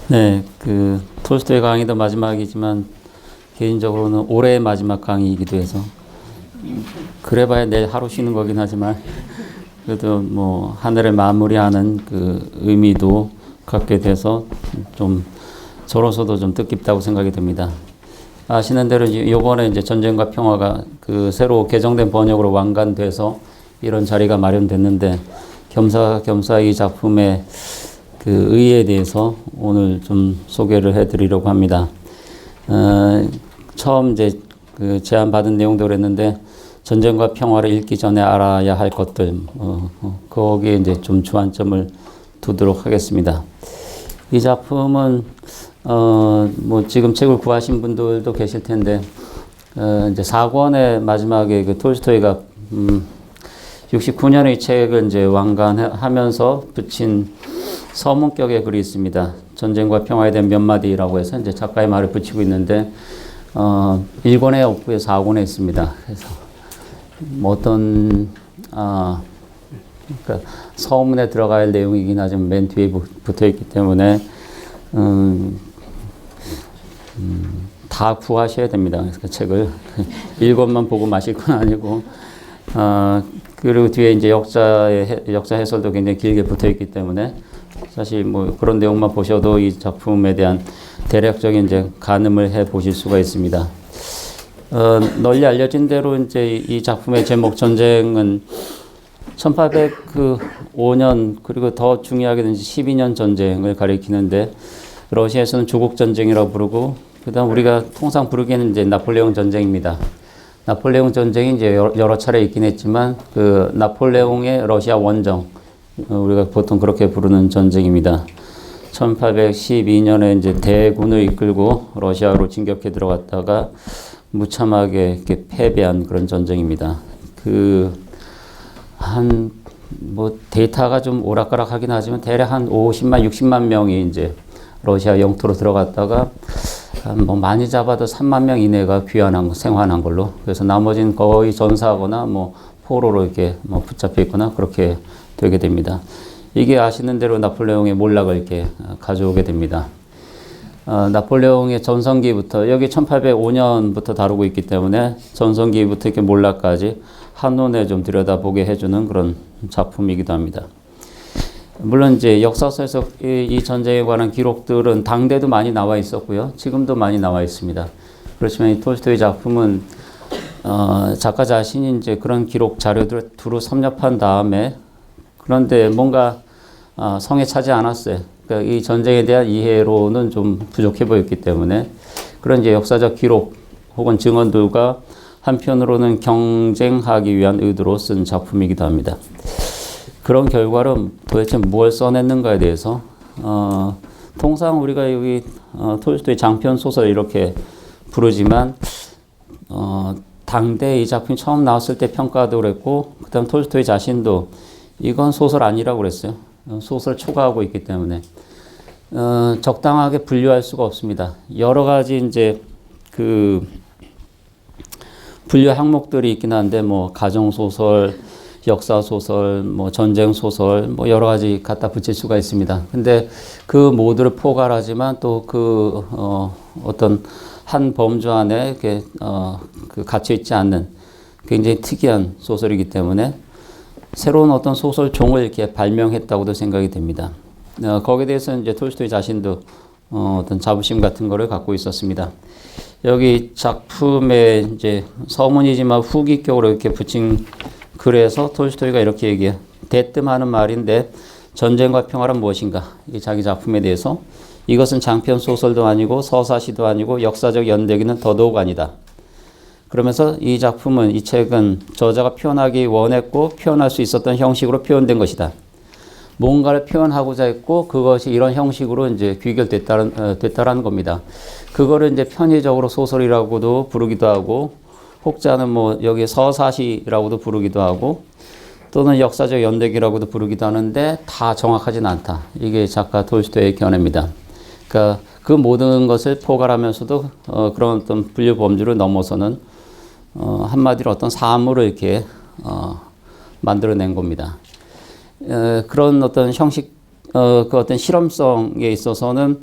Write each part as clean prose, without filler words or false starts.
네, 그 톨스토이 강의도 마지막이지만 개인적으로는 올해의 마지막 강의이기도 해서 그래봐야 내일 하루 쉬는 거긴 하지만 그래도 뭐 한 해를 마무리하는 그 의미도 갖게 돼서 좀 저로서도 좀 뜻깊다고 생각이 듭니다. 아시는 대로 이번에 이제 전쟁과 평화가 그 새로 개정된 번역으로 완간돼서 이런 자리가 마련됐는데 겸사겸사 이 작품의 그 의의에 대해서 오늘 좀 소개를 해드리려고 합니다. 처음 이제 그 제안받은 내용도 그랬는데 전쟁과 평화를 읽기 전에 알아야 할 것들, 거기에 이제 좀 주안점을 두도록 하겠습니다. 이 작품은 뭐 지금 책을 구하신 분들도 계실 텐데 이제 4권의 마지막에 그 톨스토이가 69년에 이 책을 이제 완간하면서 붙인 서문격의 글이 있습니다. 전쟁과 평화에 대한 몇 마디라고 해서 이제 작가의 말을 붙이고 있는데 1권에 없고요, 4권에 있습니다. 그래서 뭐 어떤 그러니까 서문에 들어가야 할 내용이긴 하지만 맨 뒤에 붙어 있기 때문에 다 구하셔야 됩니다. 그 책을 1권만 보고 마실 건 아니고 그리고 뒤에 이제 역사 해설도 굉장히 길게 붙어 있기 때문에 사실 뭐 그런 내용만 보셔도 이 작품에 대한 대략적인 이제 가늠을 해 보실 수가 있습니다. 널리 알려진 대로 이제 이 작품의 제목 전쟁은 1805년 그리고 더 중요하게는 12년 전쟁을 가리키는데 러시아에서는 조국 전쟁이라고 부르고 그다음 우리가 통상 부르기에는 이제 나폴레옹 전쟁입니다. 나폴레옹 전쟁이 이제 여러 차례 있긴 했지만 그 나폴레옹의 러시아 원정 우리가 보통 그렇게 부르는 전쟁입니다. 1812년에 이제 대군을 이끌고 러시아로 진격해 들어갔다가 무참하게 이렇게 패배한 그런 전쟁입니다. 뭐 데이터가 좀 오락가락하긴 하지만 대략 한 50만, 60만 명이 이제 러시아 영토로 들어갔다가 뭐 많이 잡아도 3만 명 이내가 생還한 걸로. 그래서 나머지는 거의 전사하거나 뭐 포로로 이렇게 뭐 붙잡혀 있거나 그렇게 되게 됩니다. 이게 아시는 대로 나폴레옹의 몰락을 이렇게 가져오게 됩니다. 나폴레옹의 전성기부터 여기 1805년부터 다루고 있기 때문에 전성기부터 이렇게 몰락까지 한눈에 좀 들여다보게 해주는 그런 작품이기도 합니다. 물론 이제 역사서에서 이 전쟁에 관한 기록들은 당대도 많이 나와 있었고요. 지금도 많이 나와 있습니다. 그렇지만 이 톨스토이 작품은 작가 자신이 이제 그런 기록 자료들을 두루 섭렵한 다음에 그런데 뭔가 성에 차지 않았어요. 그러니까 이 전쟁에 대한 이해로는 좀 부족해 보였기 때문에 그런 이제 역사적 기록 혹은 증언들과 한편으로는 경쟁하기 위한 의도로 쓴 작품이기도 합니다. 그런 결과로 도대체 무엇을 써냈는가에 대해서 통상 우리가 여기 톨스토이 장편 소설 이렇게 부르지만 당대 이 작품이 처음 나왔을 때 평가도 그랬고 그다음 톨스토이 자신도 이건 소설 아니라고 그랬어요. 소설 초과하고 있기 때문에 적당하게 분류할 수가 없습니다. 여러 가지 이제 그 분류 항목들이 있긴 한데 뭐 가정 소설, 역사 소설, 뭐 전쟁 소설, 뭐 여러 가지 갖다 붙일 수가 있습니다. 근데 그 모두를 포괄하지만 또 그 어떤 한 범주 안에 이렇게 그 갇혀 있지 않는 굉장히 특이한 소설이기 때문에 새로운 어떤 소설 종을 이렇게 발명했다고도 생각이 됩니다. 거기에 대해서 이제 톨스토이 자신도 어떤 자부심 같은 거를 갖고 있었습니다. 여기 작품에 이제 서문이지만 후기격으로 이렇게 붙인 글에서 톨스토이가 이렇게 얘기해요. 대뜸 하는 말인데 전쟁과 평화란 무엇인가? 이 자기 작품에 대해서 이것은 장편 소설도 아니고 서사시도 아니고 역사적 연대기는 더더욱 아니다. 그러면서 이 작품은 이 책은 저자가 표현하기 원했고 표현할 수 있었던 형식으로 표현된 것이다. 뭔가를 표현하고자 했고 그것이 이런 형식으로 이제 됐다라는 겁니다. 그거를 이제 편의적으로 소설이라고도 부르기도 하고 혹자는 뭐 여기 서사시라고도 부르기도 하고 또는 역사적 연대기라고도 부르기도 하는데 다 정확하진 않다. 이게 작가 톨스토이의 견해입니다. 그러니까 그 모든 것을 포괄하면서도 그런 어떤 분류 범주를 넘어서는 한마디로 어떤 사물을 이렇게 만들어낸 겁니다. 그런 어떤 형식, 그 어떤 실험성에 있어서는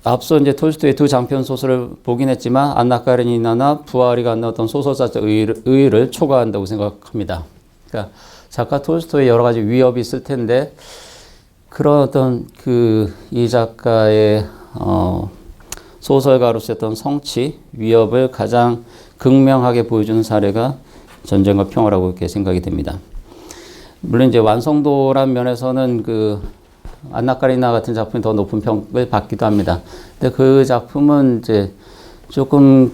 앞서 이제 톨스토이의 두 장편 소설을 보긴 했지만 안나 카레니나나 부하리 같은 어떤 소설사적 의의를 초과한다고 생각합니다. 그러니까 작가 톨스토이의 여러 가지 위협이 있을 텐데 그런 어떤 이 작가의 소설가로서의 어떤 성취, 위협을 가장 극명하게 보여주는 사례가 전쟁과 평화라고 이렇게 생각이 됩니다. 물론 이제 완성도란 면에서는 안나 카레니나 같은 작품이 더 높은 평을 받기도 합니다. 근데 그 작품은 이제 조금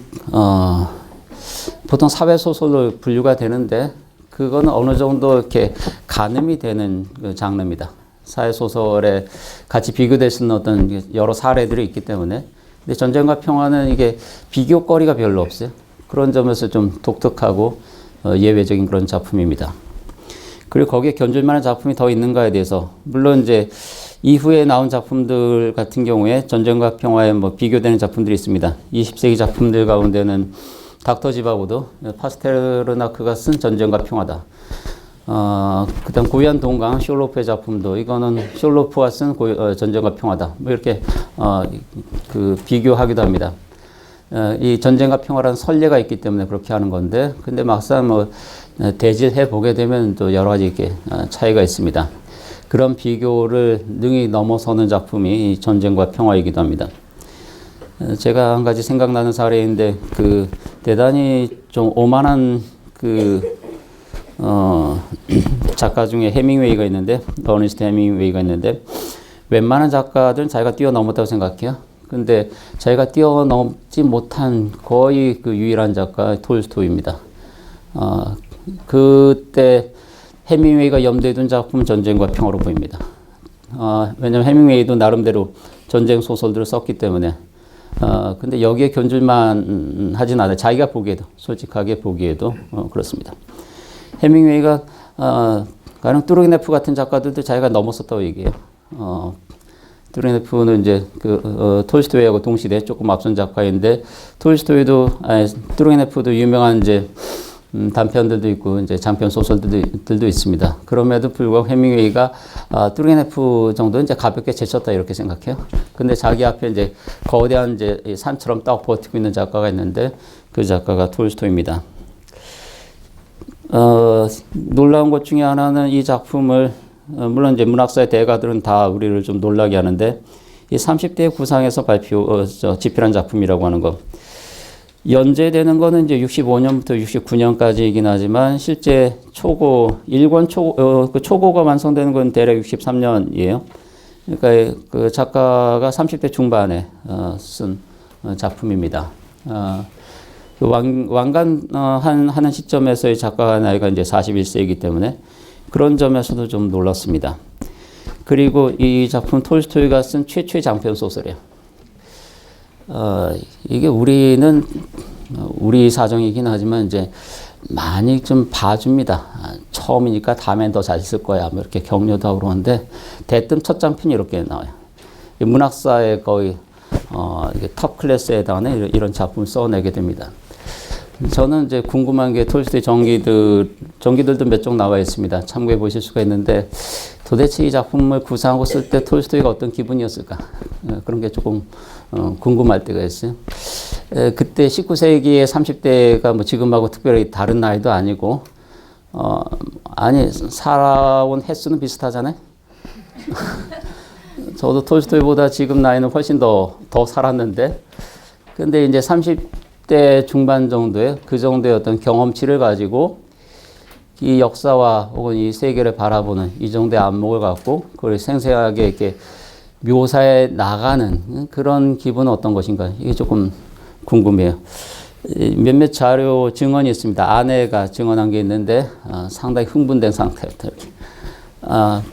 보통 사회 소설로 분류가 되는데 그거는 어느 정도 이렇게 가늠이 되는 장르입니다. 사회 소설에 같이 비교될 수 있는 어떤 여러 사례들이 있기 때문에. 근데 전쟁과 평화는 이게 비교거리가 별로 없어요. 그런 점에서 좀 독특하고 예외적인 그런 작품입니다. 그리고 거기에 견줄 만한 작품이 더 있는가에 대해서 물론 이제 이후에 나온 작품들 같은 경우에 전쟁과 평화에 비교되는 작품들이 있습니다. 20세기 작품들 가운데는 닥터 지바고도 파스테르나크가 쓴 전쟁과 평화다. 그다음 고위안 동강 숄로프의 작품도 이거는 숄로프가 쓴 전쟁과 평화다. 이렇게 비교하기도 합니다. 이 전쟁과 평화라는 선례가 있기 때문에 그렇게 하는 건데, 근데 막상 대질해 보게 되면 또 여러 가지 이렇게 차이가 있습니다. 그런 비교를 능히 넘어서는 작품이 전쟁과 평화이기도 합니다. 제가 한 가지 생각나는 사례인데, 대단히 좀 오만한 작가 중에 해밍웨이가 있는데, 어니스트 해밍웨이가 있는데, 웬만한 작가들은 자기가 뛰어넘었다고 생각해요. 근데 자기가 뛰어넘지 못한 거의 유일한 작가 톨스토이입니다. 그때 해밍웨이가 염두에 둔 작품은 전쟁과 평화로 보입니다. 왜냐하면 해밍웨이도 나름대로 전쟁 소설들을 썼기 때문에. 근데 여기에 견줄만 하진 않아요. 자기가 보기에도, 솔직하게 보기에도 그렇습니다. 해밍웨이가 가령 뚜르게네프 같은 작가들도 자기가 넘었었다고 얘기해요. 뚜르게네프는 이제 톨스토이하고 동시대 조금 앞선 작가인데, 뚜르게네프도 유명한 이제 단편들도 있고 이제 장편 소설들도 있습니다. 그럼에도 불구하고 해밍웨이가 뚜르게네프 정도는 이제 가볍게 제쳤다 이렇게 생각해요. 근데 자기 앞에 이제 거대한 이제 산처럼 딱 버티고 있는 작가가 있는데 그 작가가 톨스토이입니다. 놀라운 것 중에 하나는 이 작품을 물론 이제 문학사의 대가들은 다 우리를 좀 놀라게 하는데, 이 30대 구상에서 집필한 작품이라고 하는 거. 연재되는 거는 이제 65년부터 69년까지이긴 하지만 실제 일권 초고가 완성되는 건 대략 63년이에요. 그러니까 그 작가가 30대 중반에 쓴 작품입니다. 하는 시점에서의 작가 나이가 이제 41세이기 때문에 그런 점에서도 좀 놀랐습니다. 그리고 이 작품 톨스토이가 쓴 최초의 장편 소설이에요. 이게 우리는 우리 사정이긴 하지만 이제 많이 좀 봐줍니다. 처음이니까 다음엔 더 잘 쓸 거야. 이렇게 격려도 하고 그러는데 대뜸 첫 장편이 이렇게 나와요. 문학사의 거의 탑 클래스에 해당하는 이런 작품을 써내게 됩니다. 저는 이제 궁금한 게 톨스토이 전기들도 몇 종 나와 있습니다. 참고해 보실 수가 있는데 도대체 이 작품을 구상하고 쓸 때 톨스토이가 어떤 기분이었을까? 그런 게 조금 궁금할 때가 있어요. 그때 19세기의 30대가 지금하고 특별히 다른 나이도 아니고 살아온 횟수는 비슷하잖아요. 저도 톨스토이보다 지금 나이는 훨씬 더 살았는데, 근데 이제 30대 중반 정도의 그 정도의 어떤 경험치를 가지고 이 역사와 혹은 이 세계를 바라보는 이 정도의 안목을 갖고 그걸 생생하게 이렇게 묘사해 나가는 그런 기분은 어떤 것인가, 이게 조금 궁금해요. 몇몇 자료 증언이 있습니다. 아내가 증언한 게 있는데 상당히 흥분된 상태였다. 이렇게.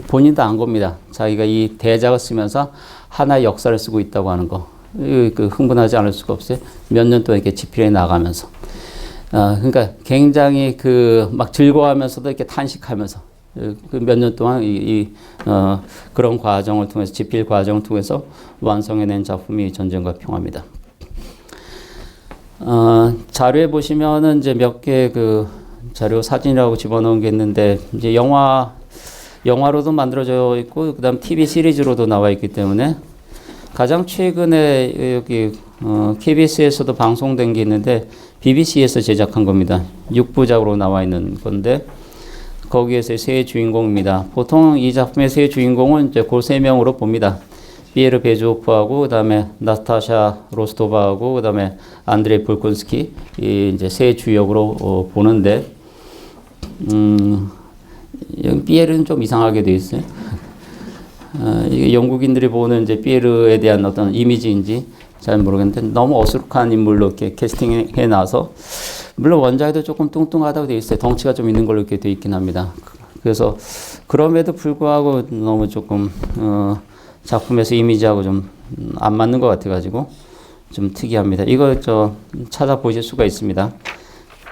본인도 안 겁니다. 자기가 이 대작을 쓰면서 하나의 역사를 쓰고 있다고 하는 거. 흥분하지 않을 수가 없어요. 몇 년 동안 이렇게 집필해 나가면서. 그러니까 굉장히 막 즐거워하면서도 이렇게 탄식하면서 몇 년 동안 그런 과정을 통해서, 집필 과정을 통해서 완성해낸 작품이 전쟁과 평화입니다. 자료에 보시면은 이제 몇 개 자료 사진이라고 집어넣은 게 있는데, 이제 영화로도 만들어져 있고, 그 다음 TV 시리즈로도 나와 있기 때문에 가장 최근에 여기 KBS에서도 방송된 게 있는데 BBC에서 제작한 겁니다. 6부작으로 나와 있는 건데 거기에서의 세 주인공입니다. 보통 이 작품의 세 주인공은 이제 그 세 명으로 봅니다. 피에르 베조프하고 그다음에 나타샤 로스토바하고 그다음에 안드레이 볼콘스키 이 이제 세 주역으로 보는데 여기 피에르는 좀 이상하게 돼 있어요. 이게 영국인들이 보는 이제 피에르에 대한 어떤 이미지인지 잘 모르겠는데 너무 어수룩한 인물로 이렇게 캐스팅해 놔서 물론 원작에도 조금 뚱뚱하다고 돼 있어요. 덩치가 좀 있는 걸로 이렇게 돼 있긴 합니다. 그래서 그럼에도 불구하고 너무 조금 작품에서 이미지하고 좀 안 맞는 것 같아가지고 좀 특이합니다. 이거 찾아보실 수가 있습니다.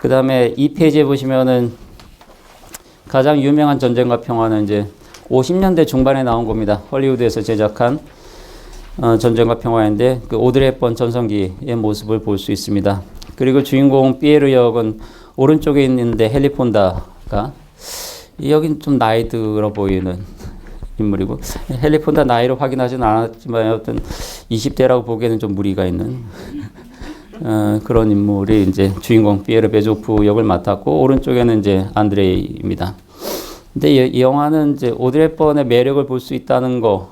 그 다음에 이 페이지에 보시면은 가장 유명한 전쟁과 평화는 이제 50년대 중반에 나온 겁니다. 헐리우드에서 제작한 전쟁과 평화인데 그 오드리 헵번 전성기의 모습을 볼 수 있습니다. 그리고 주인공 피에르 역은 오른쪽에 있는데 헨리 폰다가 여긴 좀 나이 들어 보이는 인물이고 헨리 폰다 나이를 확인하지는 않았지만 어떤 20대라고 보기에는 좀 무리가 있는 그런 인물이 이제 주인공 피에르 베조프 역을 맡았고 오른쪽에는 이제 안드레이입니다. 근데 이 영화는 이제 오드리 헵번의 매력을 볼 수 있다는 거,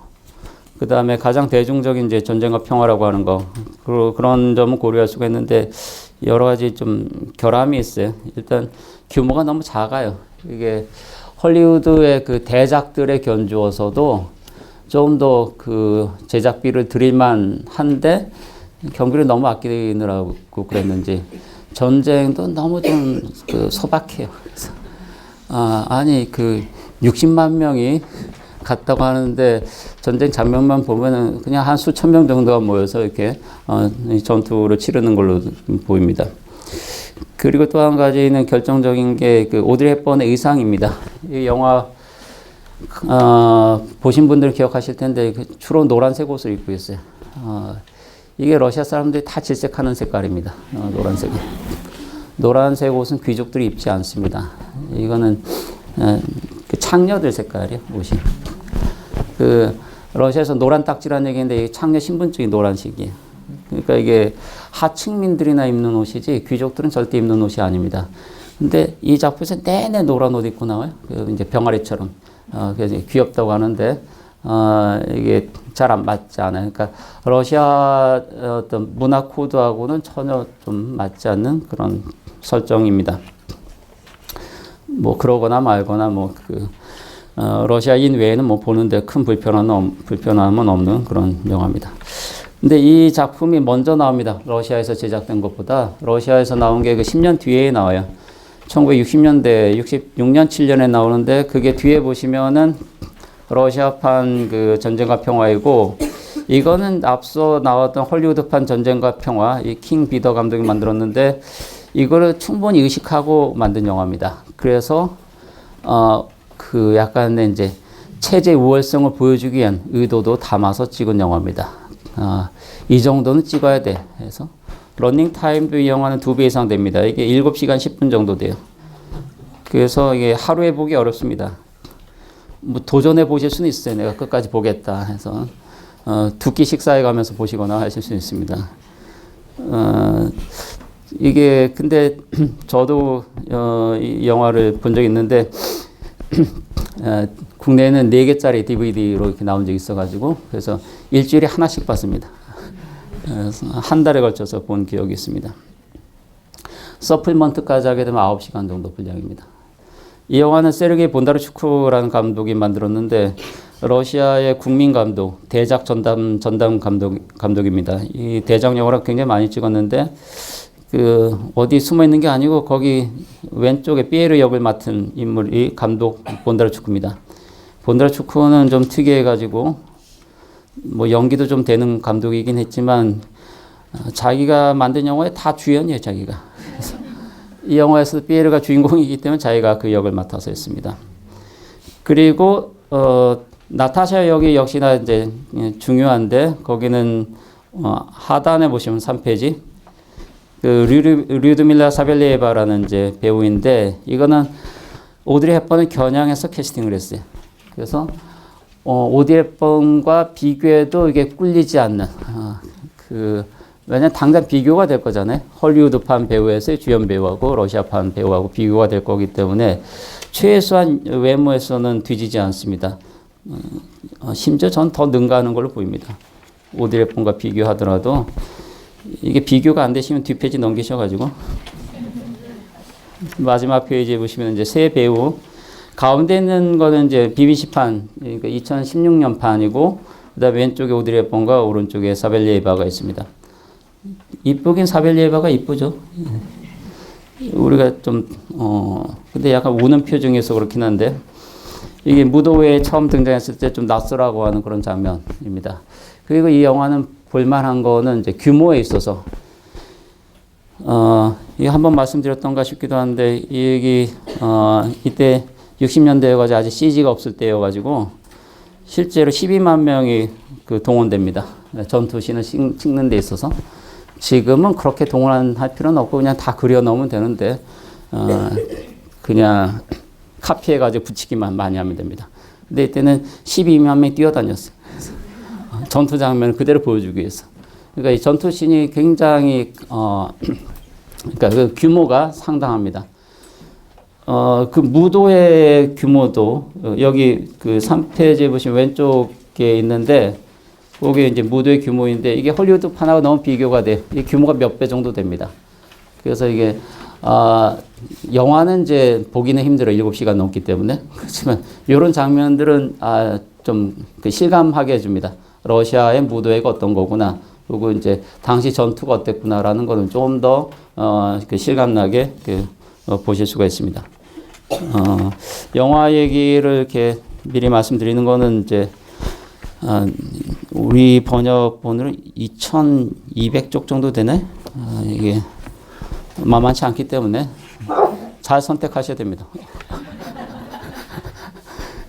그 다음에 가장 대중적인 이제 전쟁과 평화라고 하는 거, 그런 점은 고려할 수가 있는데 여러 가지 좀 결함이 있어요. 일단 규모가 너무 작아요. 이게 헐리우드의 그 대작들에 견주어서도 좀 더 그 제작비를 들일만 한데 경비를 너무 아끼느라고 그랬는지 전쟁도 너무 좀 그 소박해요. 그래서 아니 그 60만 명이 갔다고 하는데 전쟁 장면만 보면은 그냥 한 수천 명 정도가 모여서 이렇게 전투를 치르는 걸로 보입니다. 그리고 또 한 가지는 결정적인 게 그 오드리 헵번의 의상입니다. 이 영화 보신 분들 기억하실 텐데 주로 노란색 옷을 입고 있어요. 이게 러시아 사람들이 다 질색하는 색깔입니다. 노란색. 노란색 옷은 귀족들이 입지 않습니다. 이거는 그 창녀들 색깔이에요, 옷이. 그 러시아에서 노란 딱지라는 얘기인데 창녀 신분증이 노란색이에요. 그러니까 이게 하층민들이나 입는 옷이지 귀족들은 절대 입는 옷이 아닙니다. 근데 이 작품에서 내내 노란 옷 입고 나와요. 이제 병아리처럼. 그래서 귀엽다고 하는데 이게 잘 안 맞지 않아요. 그러니까 러시아 어떤 문화 코드하고는 전혀 좀 맞지 않는 그런 설정입니다. 뭐 그러거나 말거나 뭐 러시아인 외에는 뭐 보는데 큰 불편함은 없는 그런 영화입니다. 근데 이 작품이 먼저 나옵니다. 러시아에서 제작된 것보다 러시아에서 나온 게 그 10년 뒤에 나와요. 1960년대, 66년, 7년에 나오는데 그게 뒤에 보시면은 러시아판 그 전쟁과 평화이고 이거는 앞서 나왔던 헐리우드판 전쟁과 평화, 이 킹 비더 감독이 만들었는데 이거를 충분히 의식하고 만든 영화입니다. 그래서 그 약간의 이제 체제 우월성을 보여주기 위한 의도도 담아서 찍은 영화입니다. 이 정도는 찍어야 돼 해서 러닝 타임도 이 영화는 2배 이상 됩니다. 이게 7시간 10분 정도 돼요. 그래서 이게 하루에 보기 어렵습니다. 뭐 도전해 보실 수는 있어요. 내가 끝까지 보겠다 해서 두 끼 식사해 가면서 보시거나 하실 수 있습니다. 이게 근데 저도 이 영화를 본 적이 있는데 국내에는 4개짜리 DVD로 이렇게 나온 적이 있어가지고 그래서 일주일에 하나씩 봤습니다. 한 달에 걸쳐서 본 기억이 있습니다. 서플먼트까지 하게 되면 9시간 정도 분량입니다. 이 영화는 세르게이 본다르추크라는 감독이 만들었는데 러시아의 국민 감독, 대작 전담 감독입니다. 이 대작 영화를 굉장히 많이 찍었는데 그 어디 숨어 있는 게 아니고 거기 왼쪽에 피에르 역을 맡은 인물이 감독 본다르추크입니다. 본다르추크는 좀 특이해가지고 뭐 연기도 좀 되는 감독이긴 했지만 자기가 만든 영화에 다 주연이에요, 자기가. 그래서 이 영화에서 피에르가 주인공이기 때문에 자기가 그 역을 맡아서 했습니다. 그리고 나타샤 역이 역시나 이제 중요한데 거기는 하단에 보시면 3페이지 그 류드밀라 사벨리에바라는 이제 배우인데 이거는 오드리 헵번을 겨냥해서 캐스팅을 했어요. 그래서 오디 헵번과 비교해도 이게 꿀리지 않는 왜냐면 당장 비교가 될 거잖아요. 헐리우드판 배우에서의 주연 배우하고 러시아판 배우하고 비교가 될 거기 때문에 최소한 외모에서는 뒤지지 않습니다. 심지어 전 더 능가하는 걸로 보입니다. 오디 헵번과 비교하더라도 이게 비교가 안 되시면 뒷페이지 넘기셔가지고 마지막 페이지에 보시면 이제 세 배우 가운데 있는 거는 이제 BBC판, 그러니까 2016년 판이고, 그 다음에 왼쪽에 오드리 헵번과 오른쪽에 사벨리에바가 있습니다. 이쁘긴 사벨리에바가 이쁘죠. 우리가 좀, 근데 약간 우는 표정에서 그렇긴 한데, 이게 무도회에 처음 등장했을 때 좀 낯설라고 하는 그런 장면입니다. 그리고 이 영화는 볼만한 거는 이제 규모에 있어서, 이거 한번 말씀드렸던가 싶기도 한데, 이때 60년대여가지고 아직 CG가 없을 때여가지고 실제로 12만 명이 동원됩니다. 전투신을 찍는 데 있어서. 지금은 그렇게 동원할 필요는 없고 그냥 다 그려 넣으면 되는데 그냥 카피해가지고 붙이기만 많이 하면 됩니다. 근데 이때는 12만 명이 뛰어다녔어요. 전투 장면을 그대로 보여주기 위해서. 그러니까 이 전투신이 굉장히 그러니까 그 규모가 상당합니다. 그 무도의 규모도 여기 그 3페이지에 보시면 왼쪽에 있는데 거기 이제 무도의 규모인데 이게 헐리우드 판하고 너무 비교가 돼요. 이 규모가 몇 배 정도 됩니다. 그래서 이게 영화는 이제 보기는 힘들어요. 7시간 넘기 때문에. 그렇지만 이런 장면들은 좀 그 실감하게 해줍니다. 러시아의 무도회가 어떤 거구나. 그리고 이제 당시 전투가 어땠구나라는 거는 좀 더 그 실감나게 보실 수가 있습니다. 영화 얘기를 이렇게 미리 말씀드리는 거는 이제 우리 번역본으로 2200쪽 정도 되네. 이게 만만치 않기 때문에 잘 선택하셔야 됩니다.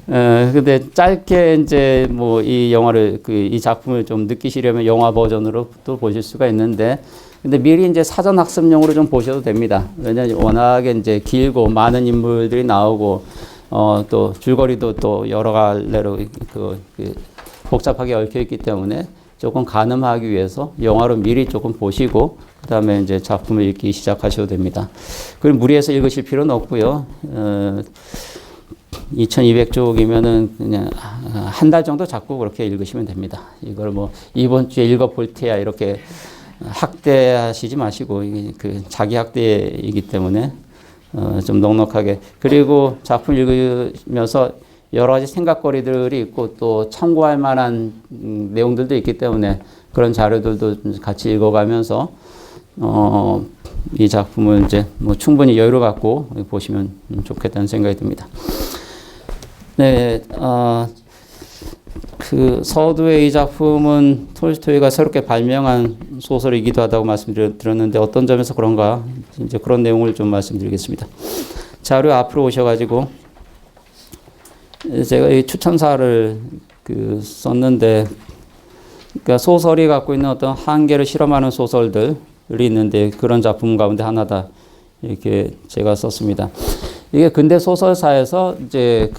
근데 짧게 이제 뭐 이 영화를 이 작품을 좀 느끼시려면 영화 버전으로 또 보실 수가 있는데, 근데 미리 이제 사전 학습용으로 좀 보셔도 됩니다. 왜냐하면 워낙에 이제 길고 많은 인물들이 나오고 또 줄거리도 또 여러 갈래로 복잡하게 얽혀 있기 때문에 조금 가늠하기 위해서 영화로 미리 조금 보시고 그 다음에 이제 작품을 읽기 시작하셔도 됩니다. 그리고 무리해서 읽으실 필요는 없고요. 2200쪽이면은 그냥 한 달 정도 잡고 그렇게 읽으시면 됩니다. 이걸 뭐 이번 주에 읽어볼 테야 이렇게 학대하시지 마시고 자기 학대이기 때문에 좀 넉넉하게, 그리고 작품 읽으면서 여러 가지 생각거리들이 있고 또 참고할 만한 내용들도 있기 때문에 그런 자료들도 같이 읽어가면서 이 작품을 이제 뭐 충분히 여유를 갖고 보시면 좋겠다는 생각이 듭니다. 네, 그 서두의 이 작품은 톨스토이가 새롭게 발명한 소설이기도 하다고 말씀드렸는데 어떤 점에서 그런가 이제 그런 내용을 좀 말씀드리겠습니다. 자료 앞으로 오셔가지고 제가 이 추천사를 썼는데, 그러니까 소설이 갖고 있는 어떤 한계를 실험하는 소설들이 있는데 그런 작품 가운데 하나다 이렇게 제가 썼습니다. 이게 근대 소설사에서 이제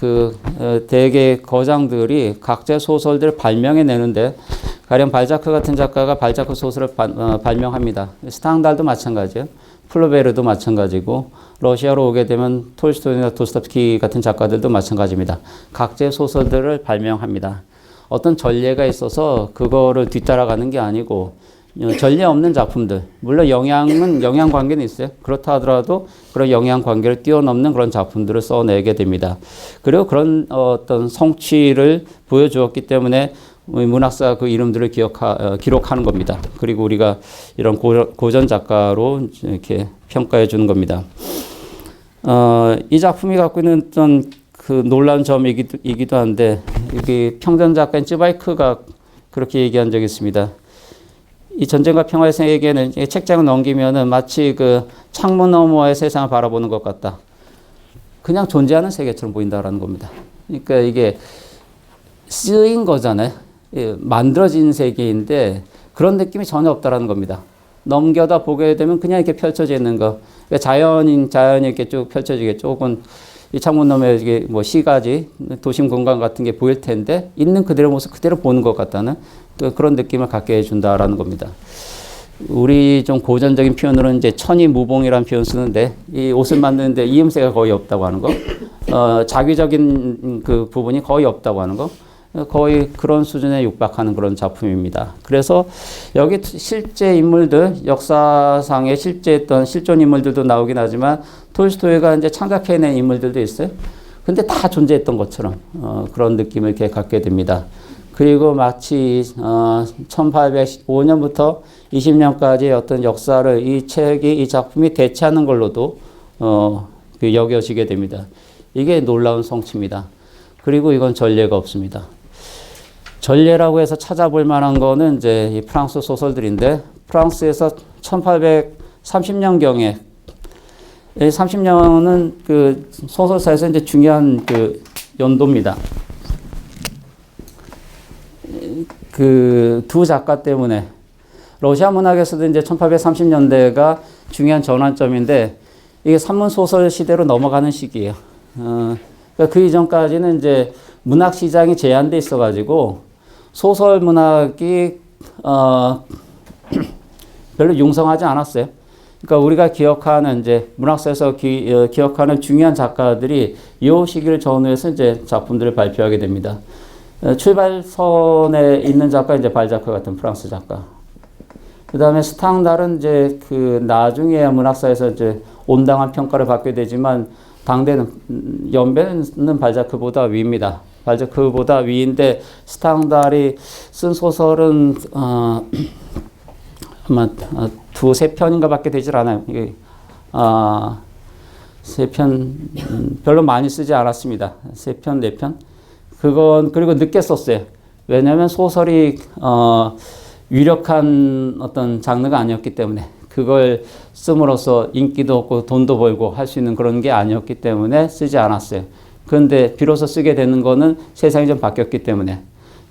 대개 거장들이 각자 소설들을 발명해 내는데, 가령 발자크 같은 작가가 발자크 소설을 발명합니다. 스탕달도 마찬가지예요. 플로베르도 마찬가지고, 러시아로 오게 되면 톨스토이나 도스토옙스키 같은 작가들도 마찬가지입니다. 각자의 소설들을 발명합니다. 어떤 전례가 있어서 그거를 뒤따라가는 게 아니고 전례 없는 작품들, 물론 영향 관계는 있어요. 그렇다 하더라도 그런 영향 관계를 뛰어넘는 그런 작품들을 써내게 됩니다. 그리고 그런 어떤 성취를 보여주었기 때문에 문학사 그 이름들을 기록하는 겁니다. 그리고 우리가 이런 고전 작가로 이렇게 평가해 주는 겁니다. 이 작품이 갖고 있는 어떤 그 놀라운 점이기도 한데, 여기 평전 작가인 쯔바이크가 그렇게 얘기한 적이 있습니다. 이 전쟁과 평화의 세계는 책장을 넘기면은 마치 그 창문 너머의 세상을 바라보는 것 같다. 그냥 존재하는 세계처럼 보인다라는 겁니다. 그러니까 이게 쓰인 거잖아요. 만들어진 세계인데 그런 느낌이 전혀 없다라는 겁니다. 넘겨다 보게 되면 그냥 이렇게 펼쳐져 있는 거. 그러니까 자연이 이렇게 쭉 펼쳐지겠죠. 혹은 이 창문 너머에 이게 뭐 시가지, 도심 공간 같은 게 보일 텐데 있는 그대로 모습 그대로 보는 것 같다는 그런 느낌을 갖게 해준다라는 겁니다. 우리 좀 고전적인 표현으로는 이제 천이무봉이라는 표현 쓰는데 이 옷을 만드는데 이음새가 거의 없다고 하는 거, 자기적인 그 부분이 거의 없다고 하는 거, 거의 그런 수준에 육박하는 그런 작품입니다. 그래서 여기 실제 인물들, 역사상에 실제했던 실존 인물들도 나오긴 하지만 톨스토이가 이제 창작해낸 인물들도 있어요. 근데 다 존재했던 것처럼 그런 느낌을 이렇게 갖게 됩니다. 그리고 마치 1805년부터 20년까지 어떤 역사를 이 책이, 이 작품이 대체하는 걸로도 여겨지게 됩니다. 이게 놀라운 성취입니다. 그리고 이건 전례가 없습니다. 전례라고 해서 찾아볼 만한 거는 이제 이 프랑스 소설들인데, 프랑스에서 1830년경에, 30년은 그 소설사에서 이제 중요한 그 연도입니다. 그 두 작가 때문에 러시아 문학에서도 이제 1830년대가 중요한 전환점인데 이게 산문 소설 시대로 넘어가는 시기예요. 그러니까 그 이전까지는 이제 문학 시장이 제한돼 있어가지고 소설 문학이 별로 융성하지 않았어요. 그러니까 우리가 기억하는 이제 문학사에서 기억하는 중요한 작가들이 이 시기를 전후해서 이제 작품들을 발표하게 됩니다. 출발선에 있는 작가 이제 발자크 같은 프랑스 작가. 그 다음에 스탕달은 이제 그 나중에 문학사에서 이제 온당한 평가를 받게 되지만 당대는 연배는 발자크보다 위입니다. 발자크보다 위인데 스탕달이 쓴 소설은 아마 두세 편인가 밖에 되질 않아요. 이게 세 편 별로 많이 쓰지 않았습니다. 세 편, 네 편. 그건 그리고 늦게 썼어요. 왜냐하면 소설이 유력한 어떤 장르가 아니었기 때문에 그걸 씀으로써 인기도 얻고 돈도 벌고 할 수 있는 그런 게 아니었기 때문에 쓰지 않았어요. 그런데 비로소 쓰게 되는 거는 세상이 좀 바뀌었기 때문에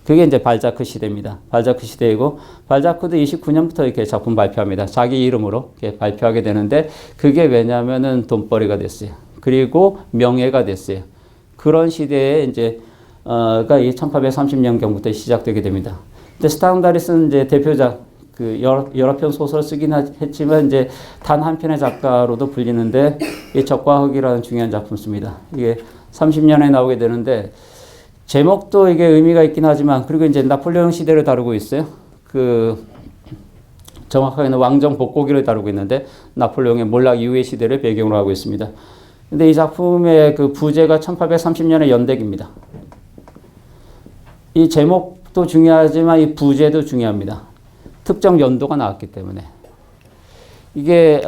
그게 이제 발자크 시대입니다. 발자크 시대이고 발자크도 29년부터 이렇게 작품 발표합니다. 자기 이름으로 이렇게 발표하게 되는데 그게 왜냐하면은 돈벌이가 됐어요. 그리고 명예가 됐어요. 그런 시대에 이제 가 이 1830년경부터 시작되게 됩니다. 근데 스탕달이 쓴 이제 대표작 그 여러 편 소설 쓰긴 했지만 이제 단 한 편의 작가로도 불리는데 이 적과 흙이라는 중요한 작품 씁니다. 이게 30년에 나오게 되는데 제목도 이게 의미가 있긴 하지만 그리고 이제 나폴레옹 시대를 다루고 있어요. 그 정확하게는 왕정 복고기를 다루고 있는데 나폴레옹의 몰락 이후의 시대를 배경으로 하고 있습니다. 근데 이 작품의 그 부제가 1830년의 연대기입니다. 이 제목도 중요하지만 이 부제도 중요합니다. 특정 연도가 나왔기 때문에. 이게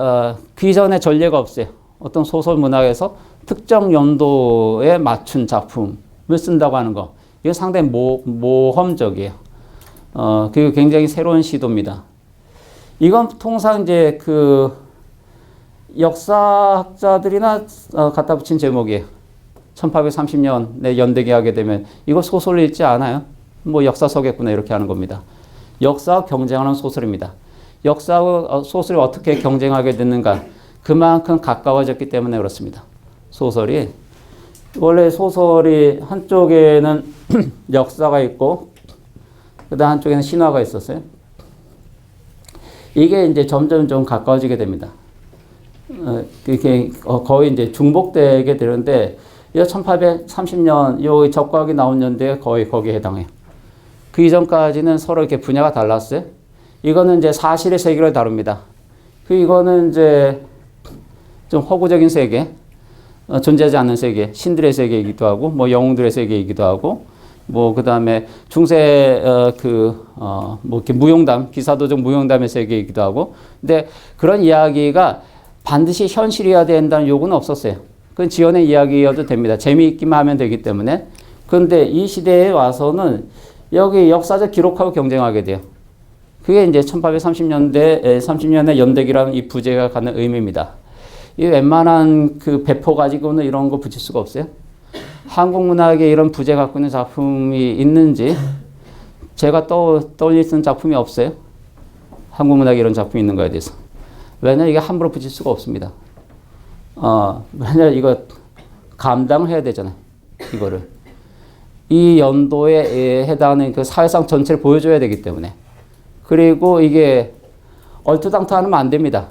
그 이전에 전례가 없어요. 어떤 소설 문학에서 특정 연도에 맞춘 작품을 쓴다고 하는 거. 이거 상당히 모험적이에요. 그리고 굉장히 새로운 시도입니다. 이건 통상 이제 그 역사학자들이나 갖다 붙인 제목이에요. 1830년에 연대기 하게 되면 이거 소설을 읽지 않아요. 뭐 역사 서겠구나 이렇게 하는 겁니다. 역사와 경쟁하는 소설입니다. 역사와 소설이 어떻게 경쟁하게 됐는가. 그만큼 가까워졌기 때문에 그렇습니다. 소설이. 원래 소설이 한쪽에는 역사가 있고 그다음 한쪽에는 신화가 있었어요. 이게 이제 점점 좀 가까워지게 됩니다. 이렇게 거의 이제 중복되게 되는데 이 1830년 요 적과학이 나온 연대에 거의 거기에 해당해요. 그 이전까지는 서로 이렇게 분야가 달랐어요. 이거는 이제 사실의 세계를 다룹니다. 이거는 이제 좀 허구적인 세계, 존재하지 않는 세계, 신들의 세계이기도 하고, 뭐 영웅들의 세계이기도 하고, 뭐 그 다음에 중세 뭐 이렇게 무용담, 기사도적 무용담의 세계이기도 하고, 근데 그런 이야기가 반드시 현실이어야 된다는 요구는 없었어요. 그건 지어낸 이야기여도 됩니다. 재미있기만 하면 되기 때문에. 그런데 이 시대에 와서는 여기 역사적 기록하고 경쟁하게 돼요. 그게 이제 1830년대, 30년의 연대기라는 이 부제가 갖는 의미입니다. 이 웬만한 그 배포 가지고는 이런 거 붙일 수가 없어요. 한국 문학에 이런 부제 갖고 있는 작품이 있는지 제가 떠올릴 수 있는 작품이 없어요. 한국 문학에 이런 작품이 있는 거에 대해서. 왜냐면 이게 함부로 붙일 수가 없습니다. 왜냐면 이거 감당을 해야 되잖아요. 이거를. 이 연도에 해당하는 그 사회상 전체를 보여줘야 되기 때문에. 그리고 이게 얼토당토하면 안 됩니다.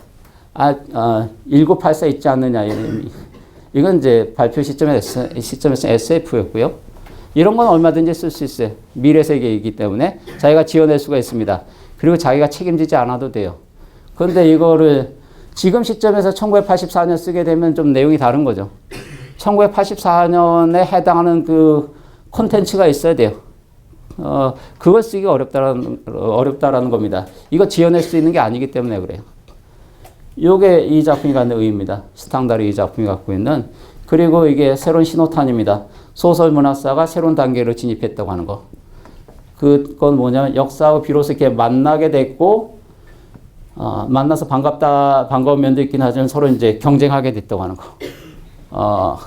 1984 있지 않느냐. 이건 이제 발표 시점에서 SF였고요. 이런 건 얼마든지 쓸 수 있어요. 미래 세계이기 때문에 자기가 지어낼 수가 있습니다. 그리고 자기가 책임지지 않아도 돼요. 그런데 이거를 지금 시점에서 1984년 쓰게 되면 좀 내용이 다른 거죠. 1984년에 해당하는 그 콘텐츠가 있어야 돼요. 그걸 쓰기가 어렵다라는 겁니다. 이거 지어낼 수 있는 게 아니기 때문에 그래요. 요게 이 작품이 갖는 의의입니다. 스탕다르 이 작품이 갖고 있는. 그리고 이게 새로운 신호탄입니다. 소설 문학사가 새로운 단계로 진입했다고 하는 거. 그건 뭐냐면 역사하고 비로소 이렇게 만나게 됐고, 만나서 반가운 면도 있긴 하지만 서로 이제 경쟁하게 됐다고 하는 거.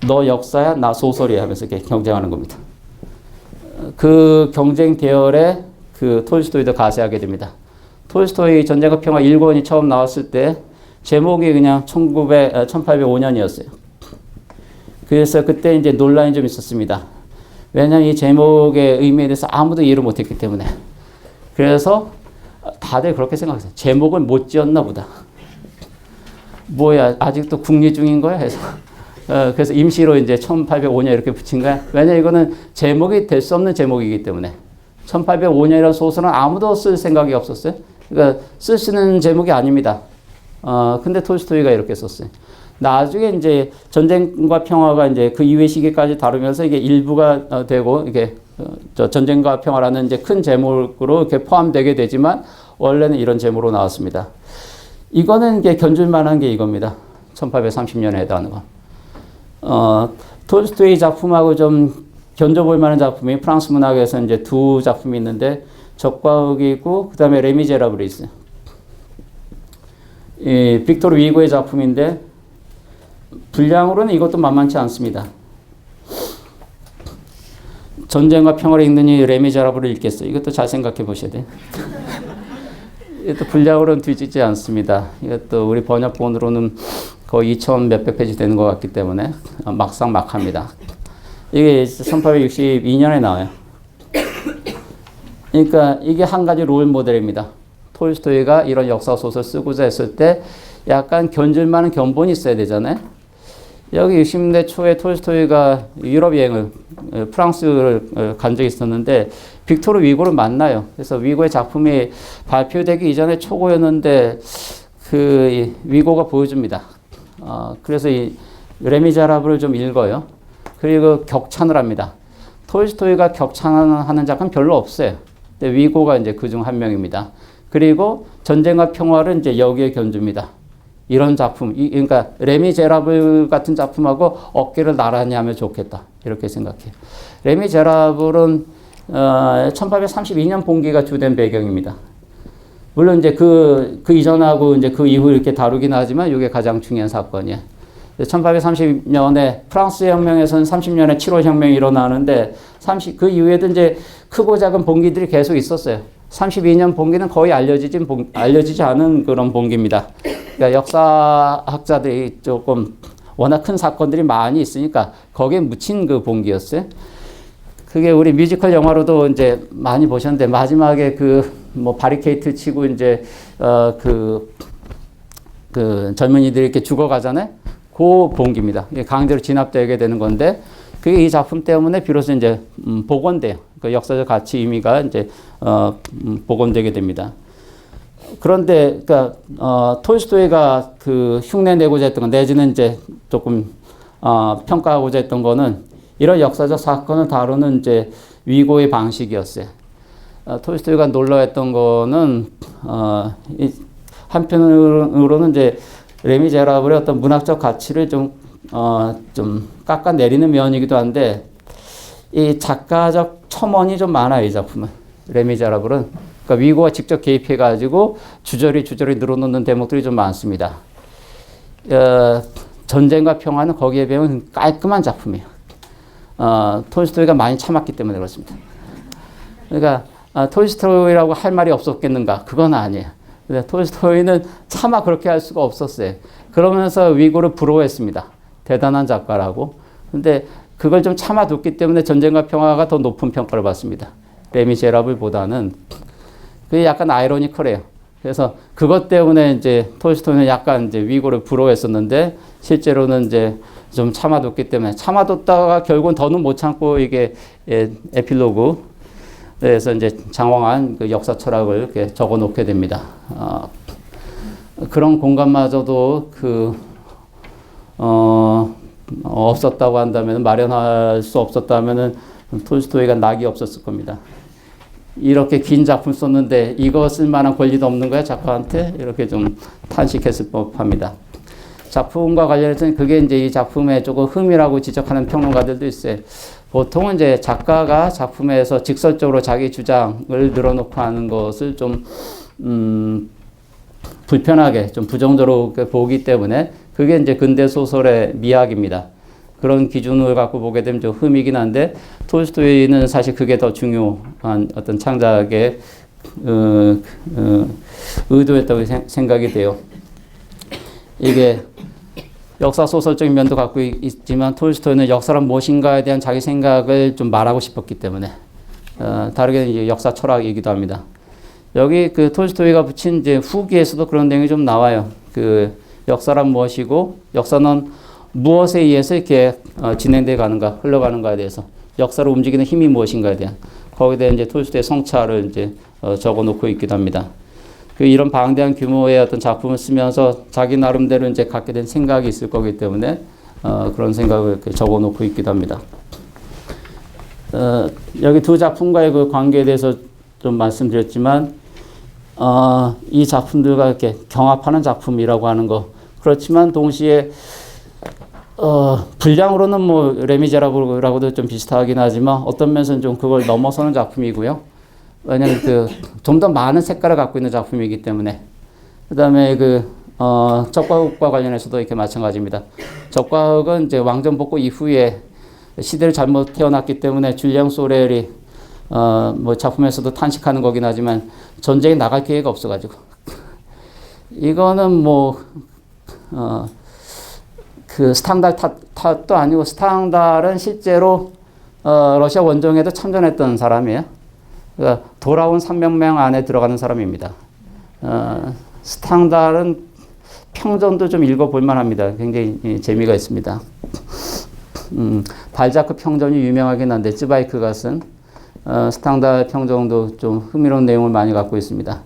너 역사야, 나 소설이야 하면서 이렇게 경쟁하는 겁니다. 그 경쟁 대열에 그 톨스토이도 가세하게 됩니다. 톨스토이 전쟁과 평화 1권이 처음 나왔을 때 제목이 그냥 1805년이었어요. 그래서 그때 이제 논란이 좀 있었습니다. 왜냐하면 이 제목의 의미에 대해서 아무도 이해를 못했기 때문에. 그래서 다들 그렇게 생각했어요. 제목을 못 지었나 보다. 뭐야, 아직도 궁리 중인 거야? 해서. 그래서 임시로 이제 1805년 이렇게 붙인 거야. 왜냐면 이거는 제목이 될 수 없는 제목이기 때문에. 1805년이라는 소설은 아무도 쓸 생각이 없었어요. 그러니까 쓸 수 있는 제목이 아닙니다. 근데 톨스토이가 이렇게 썼어요. 나중에 이제 전쟁과 평화가 이제 그 이후의 시기까지 다루면서 이게 일부가 되고 이게 전쟁과 평화라는 이제 큰 제목으로 이렇게 포함되게 되지만 원래는 이런 제목으로 나왔습니다. 이거는 이게 견줄 만한 게 이겁니다. 1830년에 해당하는 거. 톨스토이 작품하고 좀 견뎌볼 만한 작품이 프랑스 문학에서 이제 두 작품이 있는데 적과흑이고 그 다음에 레미제라블이 있어요. 이 빅토르 위고의 작품인데 분량으로는 이것도 만만치 않습니다. 전쟁과 평화를 읽느니 레미제라블을 읽겠어요. 이것도 잘 생각해 보셔야 돼요. 이것도 분량으로는 뒤지지 않습니다. 이것도 우리 번역본으로는 거의 2,000 몇백 페이지 되는 것 같기 때문에 막상 막합니다. 이게 1862년에 나와요. 그러니까 이게 한 가지 롤 모델입니다. 톨스토이가 이런 역사 소설 쓰고자 했을 때 약간 견줄 만한 견본이 있어야 되잖아요. 여기 60년대 초에 톨스토이가 유럽 여행을 프랑스를 간 적이 있었는데 빅토르 위고를 만나요. 그래서 위고의 작품이 발표되기 이전에 초고였는데 그 위고가 보여줍니다. 그래서 이 레미제라블을 좀 읽어요. 그리고 격찬을 합니다. 톨스토이가 격찬하는 작품 별로 없어요. 근데 위고가 이제 그중 한 명입니다. 그리고 전쟁과 평화를 이제 여기에 견줍니다. 이런 작품, 그러니까 레미제라블 같은 작품하고 어깨를 나란히 하면 좋겠다. 이렇게 생각해요. 레미제라블은 1832년 본기가 주된 배경입니다. 물론 이제 그 이전하고 이제 그 이후 이렇게 다루긴 하지만 이게 가장 중요한 사건이에요. 1830년에 프랑스 혁명에서는 30년에 7월 혁명이 일어나는데 그 이후에도 이제 크고 작은 본기들이 계속 있었어요. 32년 본기는 거의 알려지지 않은 그런 본기입니다. 그러니까 역사학자들이 조금 워낙 큰 사건들이 많이 있으니까 거기에 묻힌 그 본기였어요. 그게 우리 뮤지컬 영화로도 이제 많이 보셨는데 마지막에 그 뭐 바리케이트 치고 이제 그 젊은이들이 이렇게 죽어가잖아요. 그 본기입니다. 강제로 진압되게 되는 건데 그게 이 작품 때문에 비로소 이제 복원돼요. 그 역사적 가치 의미가 이제 복원되게 됩니다. 그런데 그러니까 톨스토이가 그 흉내내고자 했던 건 내지는 이제 조금 평가하고자 했던 거는 이런 역사적 사건을 다루는 이제 위고의 방식이었어요. 톨스토이가 놀라웠던 거는 한편으로는 이제 레미제라블의 어떤 문학적 가치를 좀 깎아내리는 면이기도 한데 이 작가적 첨언이 좀 많아요. 이 작품은. 레미제라블은. 그러니까 위고가 직접 개입해가지고 주저리 늘어놓는 대목들이 좀 많습니다. 전쟁과 평화는 거기에 비하면 깔끔한 작품이에요. 톨스토이가 많이 참았기 때문에 그렇습니다. 그러니까 톨스토이라고 할 말이 없었겠는가? 그건 아니에요. 톨스토이는 차마 그렇게 할 수가 없었어요. 그러면서 위고를 부러워했습니다. 대단한 작가라고. 근데 그걸 좀 참아뒀기 때문에 전쟁과 평화가 더 높은 평가를 받습니다. 레미제라블보다는. 그게 약간 아이러니컬해요. 그래서 그것 때문에 이제 톨스토이는 약간 이제 위고를 부러워했었는데 실제로는 이제 좀 참아뒀기 때문에 참아뒀다가 결국은 더는 못 참고 이게 에필로그 그래서 이제 장황한 그 역사 철학을 이렇게 적어 놓게 됩니다. 그런 공간마저도 없었다고 한다면 마련할 수 없었다면은 톨스토이가 낙이 없었을 겁니다. 이렇게 긴 작품 썼는데 이거 쓸 만한 권리도 없는 거야 작가한테 이렇게 좀 탄식했을 법합니다. 작품과 관련해서는 그게 이제 이 작품에 조금 흠이라고 지적하는 평론가들도 있어요. 보통은 이제 작가가 작품에서 직설적으로 자기 주장을 늘어놓고 하는 것을 좀 불편하게 좀 부정적으로 보기 때문에 그게 이제 근대 소설의 미학입니다. 그런 기준을 갖고 보게 되면 좀 흠이긴 한데 톨스토이는 사실 그게 더 중요한 어떤 창작의 의도였다고 생각이 돼요. 이게 역사소설적인 면도 갖고 있지만 톨스토이는 역사란 무엇인가에 대한 자기 생각을 좀 말하고 싶었기 때문에 다르게 이제 역사 철학이기도 합니다. 여기 그 톨스토이가 붙인 이제 후기에서도 그런 내용이 좀 나와요. 그 역사란 무엇이고 역사는 무엇에 의해서 이렇게 진행돼 가는가, 흘러가는가에 대해서 역사를 움직이는 힘이 무엇인가에 대한 거기에 대한 이제 톨스토이의 성찰을 이제 적어놓고 있기도 합니다. 그 이런 방대한 규모의 어떤 작품을 쓰면서 자기 나름대로 이제 갖게 된 생각이 있을 거기 때문에 그런 생각을 이렇게 적어놓고 있기도 합니다. 여기 두 작품과의 그 관계에 대해서 좀 말씀드렸지만 이 작품들과 이렇게 경합하는 작품이라고 하는 거 그렇지만 동시에 분량으로는 뭐 레미제라블하고도 좀 비슷하긴 하지만 어떤 면에서는 좀 그걸 넘어서는 작품이고요. 왜냐하면 좀 더 많은 색깔을 갖고 있는 작품이기 때문에. 그다음에 적과흑과 관련해서도 이렇게 마찬가지입니다. 적과흑은 이제 왕정 복고 이후에 시대를 잘못 태어났기 때문에 줄리앙 소렐이 뭐 작품에서도 탄식하는 거긴 하지만 전쟁에 나갈 기회가 없어가지고 이거는 그 스탕달 탓도 아니고 스탕달은 실제로 러시아 원정에도 참전했던 사람이에요. 그러니까 돌아온 300명 안에 들어가는 사람입니다. 스탕달은 평전도 좀 읽어볼 만합니다. 굉장히 재미가 있습니다. 발자크 평전이 유명하긴 한데 쯔바이크가 쓴 스탕달 평전도 좀 흥미로운 내용을 많이 갖고 있습니다.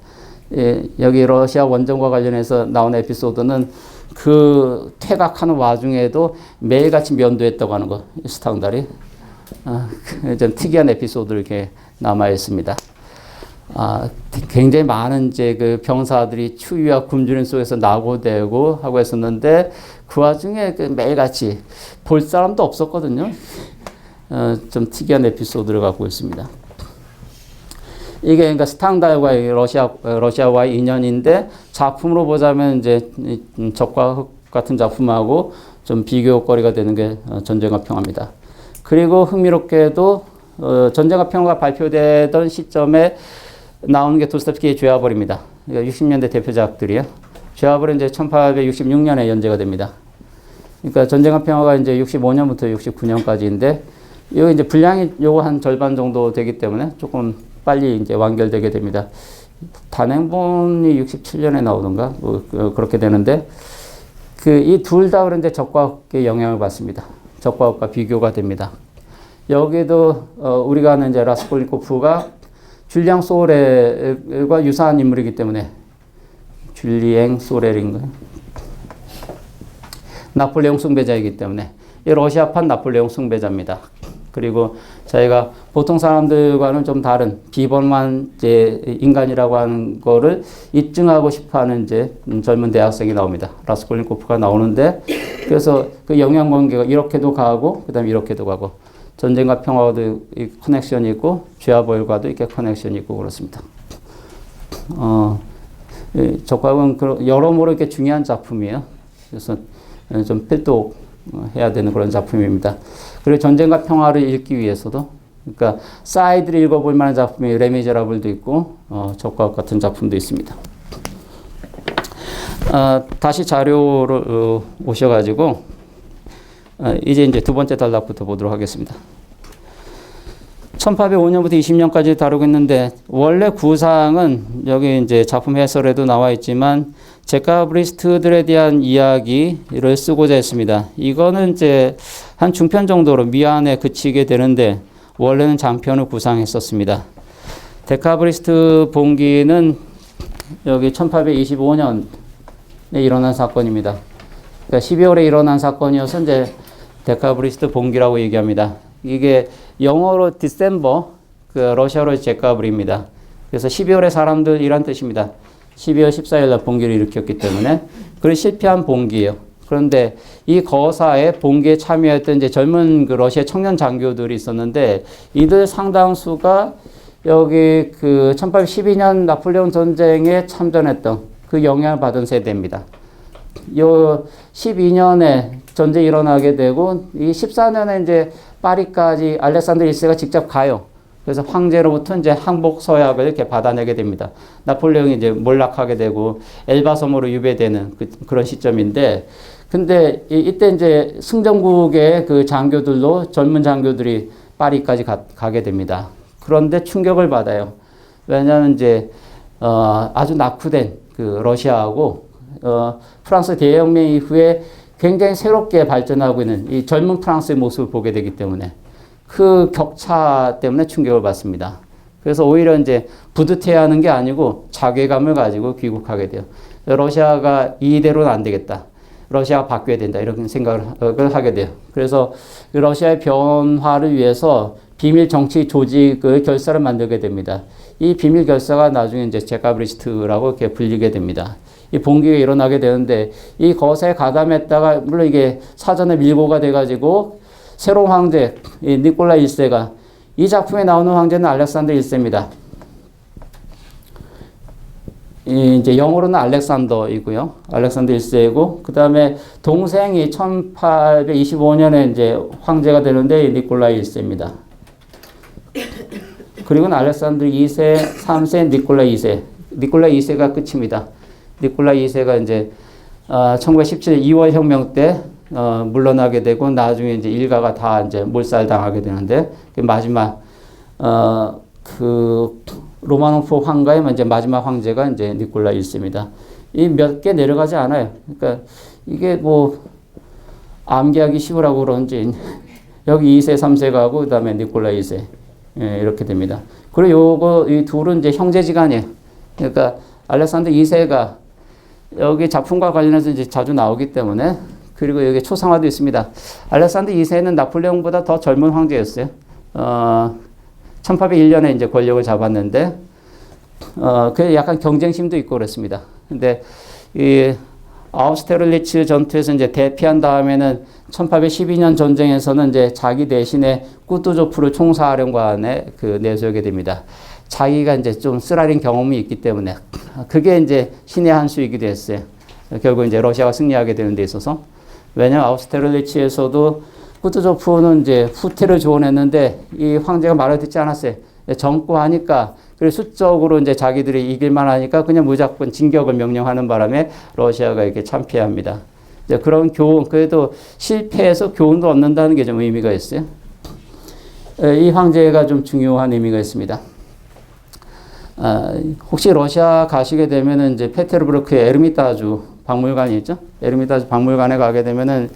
여기 러시아 원정과 관련해서 나온 에피소드는 그 퇴각하는 와중에도 매일같이 면도했다고 하는 거, 스탕달이. 좀 특이한 에피소드를 이렇게 남아 있습니다. 굉장히 많은 이제 그 병사들이 추위와 굶주림 속에서 낙오되고 하고 했었는데 그 와중에 매일같이 볼 사람도 없었거든요. 좀 특이한 에피소드를 갖고 있습니다. 이게 그러니까 스탕달과 러시아와의 인연인데 작품으로 보자면 이제 적과 흑 같은 작품하고 좀 비교거리가 되는 게 전쟁과 평화입니다. 그리고 흥미롭게도 전쟁과 평화가 발표되던 시점에 나오는 게 도스토옙스키의 죄와벌입니다. 60년대 대표작들이에요. 죄와벌은 이제 1866년에 연재가 됩니다. 그러니까 전쟁과 평화가 이제 65년부터 69년까지인데 이거 이제 분량이 요거 한 절반 정도 되기 때문에 조금 빨리 이제 완결되게 됩니다. 단행본이 67년에 나오던가 그렇게 되는데 이 둘 다 그런데 적과흑의 영향을 받습니다. 적과흑과 비교가 됩니다. 여기도 우리가 아는 이제 라스콜니코프가 줄리앙 소렐과 유사한 인물이기 때문에 줄리앙 소렐인가요? 나폴레옹 숭배자이기 때문에 이 러시아판 나폴레옹 숭배자입니다. 그리고 자기가 보통 사람들과는 좀 다른 비범한 이제 인간이라고 하는 거를 입증하고 싶어하는 이제 젊은 대학생이 나옵니다. 라스콜니코프가 나오는데 그래서 그 영향관계가 이렇게도 가고 그다음에 이렇게도 가고 전쟁과 평화와도 커넥션이 있고 죄와벌과도 이렇게 커넥션이 있고 그렇습니다. 적과흑은 여러모로 이렇게 중요한 작품이에요. 그래서 좀 필독해야 되는 그런 작품입니다. 그리고 전쟁과 평화를 읽기 위해서도 그러니까 사이드를 읽어볼 만한 작품이 레미제라블도 있고 적과흑 같은 작품도 있습니다. 다시 자료로 오셔가지고 이제 두 번째 단락부터 보도록 하겠습니다. 1805년부터 20년까지 다루겠는데 원래 구상은 여기 이제 작품 해설에도 나와 있지만 제카브리스트들에 대한 이야기를 쓰고자 했습니다. 이거는 이제 한 중편 정도로 미안에 그치게 되는데 원래는 장편을 구상했었습니다. 데카브리스트 봉기는 여기 1825년에 일어난 사건입니다. 그러니까 12월에 일어난 사건이어서 이제 데카브리스트 봉기라고 얘기합니다. 이게 영어로 디셈버, 러시아로 제카브리입니다. 그래서 12월에 사람들이란 뜻입니다. 12월 14일 날 봉기를 일으켰기 때문에 그런 실패한 봉기예요. 그런데 이 거사에 봉기에 참여했던 이제 젊은 러시아 청년 장교들이 있었는데 이들 상당수가 여기 1812년 나폴레옹 전쟁에 참전했던 그 영향을 받은 세대입니다. 요 12년에 전쟁이 일어나게 되고 이 14년에 이제 파리까지 알렉산더 1세가 직접 가요. 그래서 황제로부터 이제 항복 서약을 이렇게 받아내게 됩니다. 나폴레옹이 이제 몰락하게 되고 엘바 섬으로 유배되는 그런 시점인데, 근데 이때 이제 승전국의 그 장교들로 젊은 장교들이 파리까지 가게 됩니다. 그런데 충격을 받아요. 왜냐하면 이제 아주 낙후된 러시아하고 프랑스 대혁명 이후에 굉장히 새롭게 발전하고 있는 이 젊은 프랑스의 모습을 보게 되기 때문에 그 격차 때문에 충격을 받습니다. 그래서 오히려 이제 뿌듯해하는 게 아니고 자괴감을 가지고 귀국하게 돼요. 러시아가 이대로는 안 되겠다. 러시아가 바뀌어야 된다. 이런 생각을 하게 돼요. 그래서 러시아의 변화를 위해서 비밀 정치 조직의 결사를 만들게 됩니다. 이 비밀 결사가 나중에 이제 제카브리스트라고 이렇게 불리게 됩니다. 이 봉기가 일어나게 되는데 이 거사에 가담했다가 물론 이게 사전에 밀고가 돼가지고 새로운 황제 이 니콜라 1세가 이 작품에 나오는 황제는 알렉산더 1세입니다. 이제 영어로는 알렉산더이고요. 알렉산더 1세이고 그 다음에 동생이 1825년에 이제 황제가 되는데 니콜라 1세입니다. 그리고는 알렉산더 2세, 3세, 니콜라 2세. 니콜라 2세가 끝입니다. 니콜라 2세가 이제 1917년 2월 혁명 때 물러나게 되고 나중에 이제 일가가 다 이제 몰살당하게 되는데 마지막 로마노프 황가의 이제 마지막 황제가 이제 니콜라 1세입니다. 이 몇 개 내려가지 않아요. 그러니까 이게 뭐 암기하기 쉬우라고 그런지 여기 2세, 3세 가고 그다음에 니콜라 2세 이렇게 됩니다. 그리고 이 둘은 이제 형제지간이에요. 그러니까 알렉산더 2세가 여기 작품과 관련해서 이제 자주 나오기 때문에 그리고 여기 초상화도 있습니다. 알렉산더 2세는 나폴레옹보다 더 젊은 황제였어요. 1801년에 이제 권력을 잡았는데, 그 약간 경쟁심도 있고 그랬습니다. 근데 이 아우슈테르리츠 전투에서 이제 대피한 다음에는 1812년 전쟁에서는 이제 자기 대신에 꾸투조프를 총사령관에 내세우게 됩니다. 자기가 이제 좀 쓰라린 경험이 있기 때문에 그게 이제 신의 한 수이기도 했어요. 결국 이제 러시아가 승리하게 되는 데 있어서. 왜냐하면 아우슈테르리츠에서도 꾸투조프는 이제 후퇴를 조언했는데 이 황제가 말을 듣지 않았어요. 젊고 하니까 그리고 수적으로 이제 자기들이 이길만 하니까 그냥 무조건 진격을 명령하는 바람에 러시아가 이렇게 참패합니다. 이제 그런 교훈, 그래도 실패해서 교훈도 얻는다는 게 좀 의미가 있어요. 이 황제가 좀 중요한 의미가 있습니다. 혹시 러시아 가시게 되면은 이제 페테르부르크에 에르미타주 박물관이 있죠. 에르미타주 박물관에 가게 되면은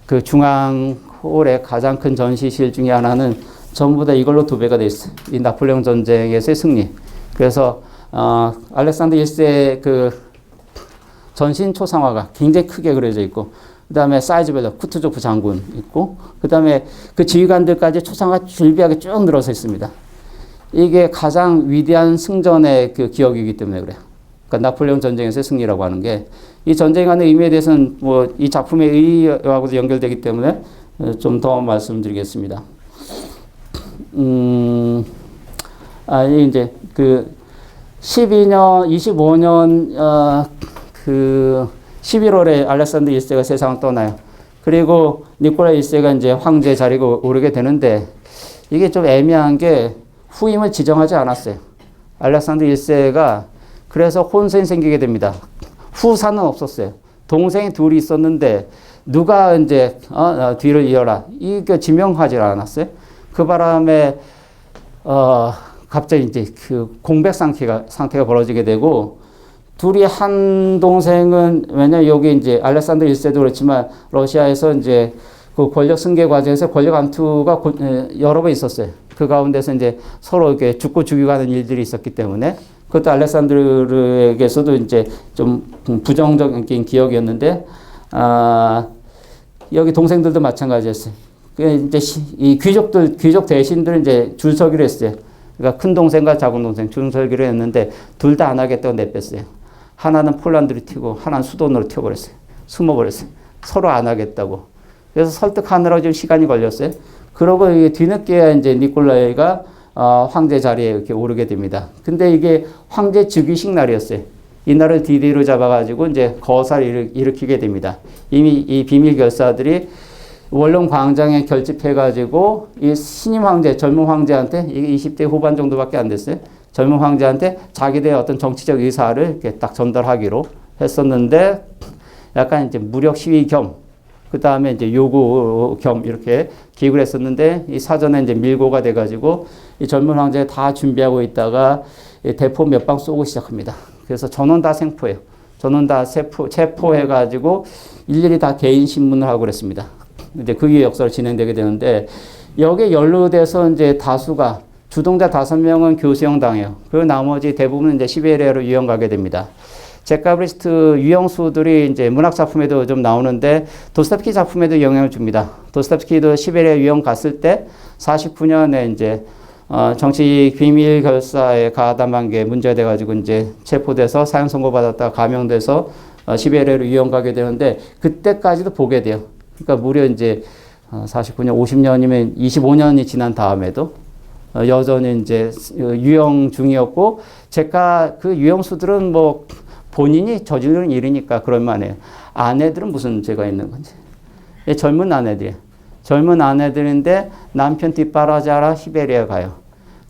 그 중앙홀의 가장 큰 전시실 중에 하나는 전부 다 이걸로 도배가 돼 있어요. 이 나폴레옹 전쟁에서의 승리. 그래서 알렉산더 1세의 그 전신 초상화가 굉장히 크게 그려져 있고, 그 다음에 사이즈별로 쿠투조프 장군 있고, 그 다음에 그 지휘관들까지 초상화 줄비하게 쭉 늘어서 있습니다. 이게 가장 위대한 승전의 그 기억이기 때문에 그래요. 그러니까 나폴레옹 전쟁에서의 승리라고 하는 게 이 전쟁에 관한 의미에 대해서는 뭐 이 작품의 의의하고도 연결되기 때문에 좀 더 말씀드리겠습니다. 이제 그 25년 그 11월에 알렉산더 1세가 세상을 떠나요. 그리고 니콜라 1세가 이제 황제 자리에 오르게 되는데 이게 좀 애매한 게 후임을 지정하지 않았어요. 알렉산더 1세가 그래서 혼선이 생기게 됩니다. 후사는 없었어요. 동생이 둘이 있었는데 누가 이제 뒤를 이어라 이게 지명하지 않았어요. 그 바람에 갑자기 이제 그 공백 상태가 벌어지게 되고 둘이 한 동생은 왜냐 여기 이제 알렉산더 1세도 그렇지만 러시아에서 이제 그 권력 승계 과정에서 권력 암투가 여러 번 있었어요. 그 가운데서 이제 서로 이렇게 죽고 죽이고 하는 일들이 있었기 때문에 그것도 알렉산드르에게서도 이제 좀 부정적인 기억이었는데 여기 동생들도 마찬가지였어요. 그 이제 이 귀족 대신들은 이제 줄서기로 했어요. 그러니까 큰 동생과 작은 동생 줄서기로 했는데 둘 다 안 하겠다고 내뺐어요. 하나는 폴란드로 튀고 하나는 수도원으로 튀어버렸어요. 숨어버렸어요. 서로 안 하겠다고. 그래서 설득하느라 좀 시간이 걸렸어요. 그러고 뒤늦게 이제 니콜라이가 황제 자리에 이렇게 오르게 됩니다. 근데 이게 황제 즉위식 날이었어요. 이날을 디디로 잡아가지고 이제 거사를 일으키게 됩니다. 이미 이 비밀 결사들이 원룸 광장에 결집해가지고 이 신임 황제, 젊은 황제한테 이게 20대 후반 정도밖에 안 됐어요. 젊은 황제한테 자기들의 어떤 정치적 의사를 이렇게 딱 전달하기로 했었는데 약간 이제 무력 시위 겸 그 다음에 이제 요구 겸 이렇게 기획을 했었는데 이 사전에 이제 밀고가 돼가지고 이 젊은 황제가 다 준비하고 있다가 대포 몇 방 쏘고 시작합니다. 그래서 전원 다 생포해요. 전원 다 체포해가지고 일일이 다 개인 신문을 하고 그랬습니다. 이제 그게 역사로 진행되게 되는데 여기에 연루돼서 이제 다수가 주동자 5명은 교수형 당해요. 그 나머지 대부분은 이제 시베리아로 유형 가게 됩니다. 제카브리스트 유형수들이 이제 문학 작품에도 좀 나오는데 도스토옙스키 작품에도 영향을 줍니다. 도스토옙스키도 시베리아 유형 갔을 때 49년에 이제 정치 비밀 결사에 가담한 게 문제가 돼가지고 이제 체포돼서 사형 선고받았다가 감형돼서 시베리아로 유형 가게 되는데 그때까지도 보게 돼요. 그러니까 무려 이제 49년, 50년이면 25년이 지난 다음에도 여전히 이제 유형 중이었고 제가 그 유형수들은 뭐 본인이 저지른 일이니까 그럴 만해요. 아내들은 무슨 죄가 있는 건지. 젊은 아내들이에요. 젊은 아내들인데 남편 뒷바라지하러 시베리아 가요.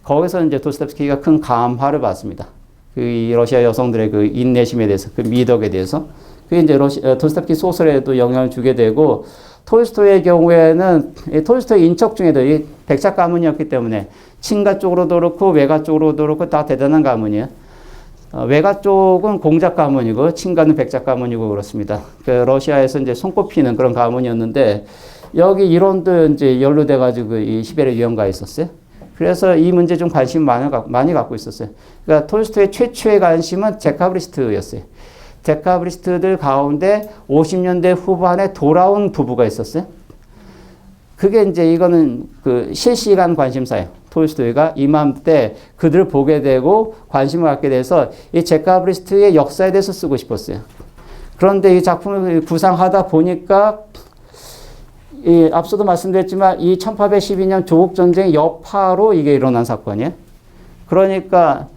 거기서 이제 도스토옙스키가 큰 감화를 받습니다. 그 러시아 여성들의 그 인내심에 대해서, 그 미덕에 대해서. 그게 이제 도스토옙스키 소설에도 영향을 주게 되고 톨스토이의 경우에는 톨스토이 인척 중에도 이 백작 가문이었기 때문에 친가 쪽으로도 그렇고 외가 쪽으로도 그렇고 다 대단한 가문이에요. 외가 쪽은 공작 가문이고 친가는 백작 가문이고 그렇습니다. 그 러시아에서 이제 손꼽히는 그런 가문이었는데 여기 이론도 이제 연루돼가지고 이 시베리아 유형가에 있었어요. 그래서 이 문제 좀 관심 많이 갖고 있었어요. 그러니까 톨스토이의 최초의 관심은 제카브리스트였어요. 제카브리스트들 가운데 50년대 후반에 돌아온 부부가 있었어요. 그게 이제 이거는 그 실시간 관심사예요. 톨스토이가 이맘때 그들을 보게 되고 관심을 갖게 돼서 이 제카브리스트의 역사에 대해서 쓰고 싶었어요. 그런데 이 작품을 구상하다 보니까 앞서도 말씀드렸지만 이 1812년 조국전쟁 여파로 이게 일어난 사건이에요. 그러니까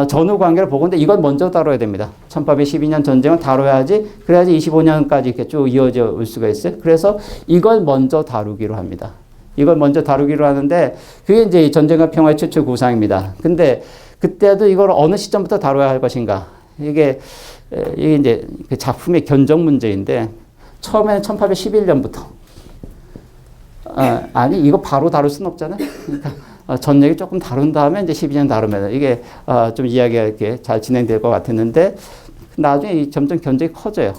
전후 관계를 보건데 이건 먼저 다뤄야 됩니다. 1812년 전쟁을 다뤄야지 그래야지 25년까지 이렇게 쭉 이어져 올 수가 있어요. 그래서 이걸 먼저 다루기로 합니다. 이걸 먼저 다루기로 하는데 그게 이제 전쟁과 평화의 최초 구상입니다. 근데 그때도 이걸 어느 시점부터 다뤄야 할 것인가? 이게 이제 그 작품의 견적 문제인데 처음에는 1811년부터 아니 이거 바로 다룰 수는 없잖아요. 그러니까 전 얘기 조금 다룬 다음에 이제 12년 다루면 이게 좀 이야기가 이렇게 잘 진행될 것 같았는데 나중에 점점 견적이 커져요.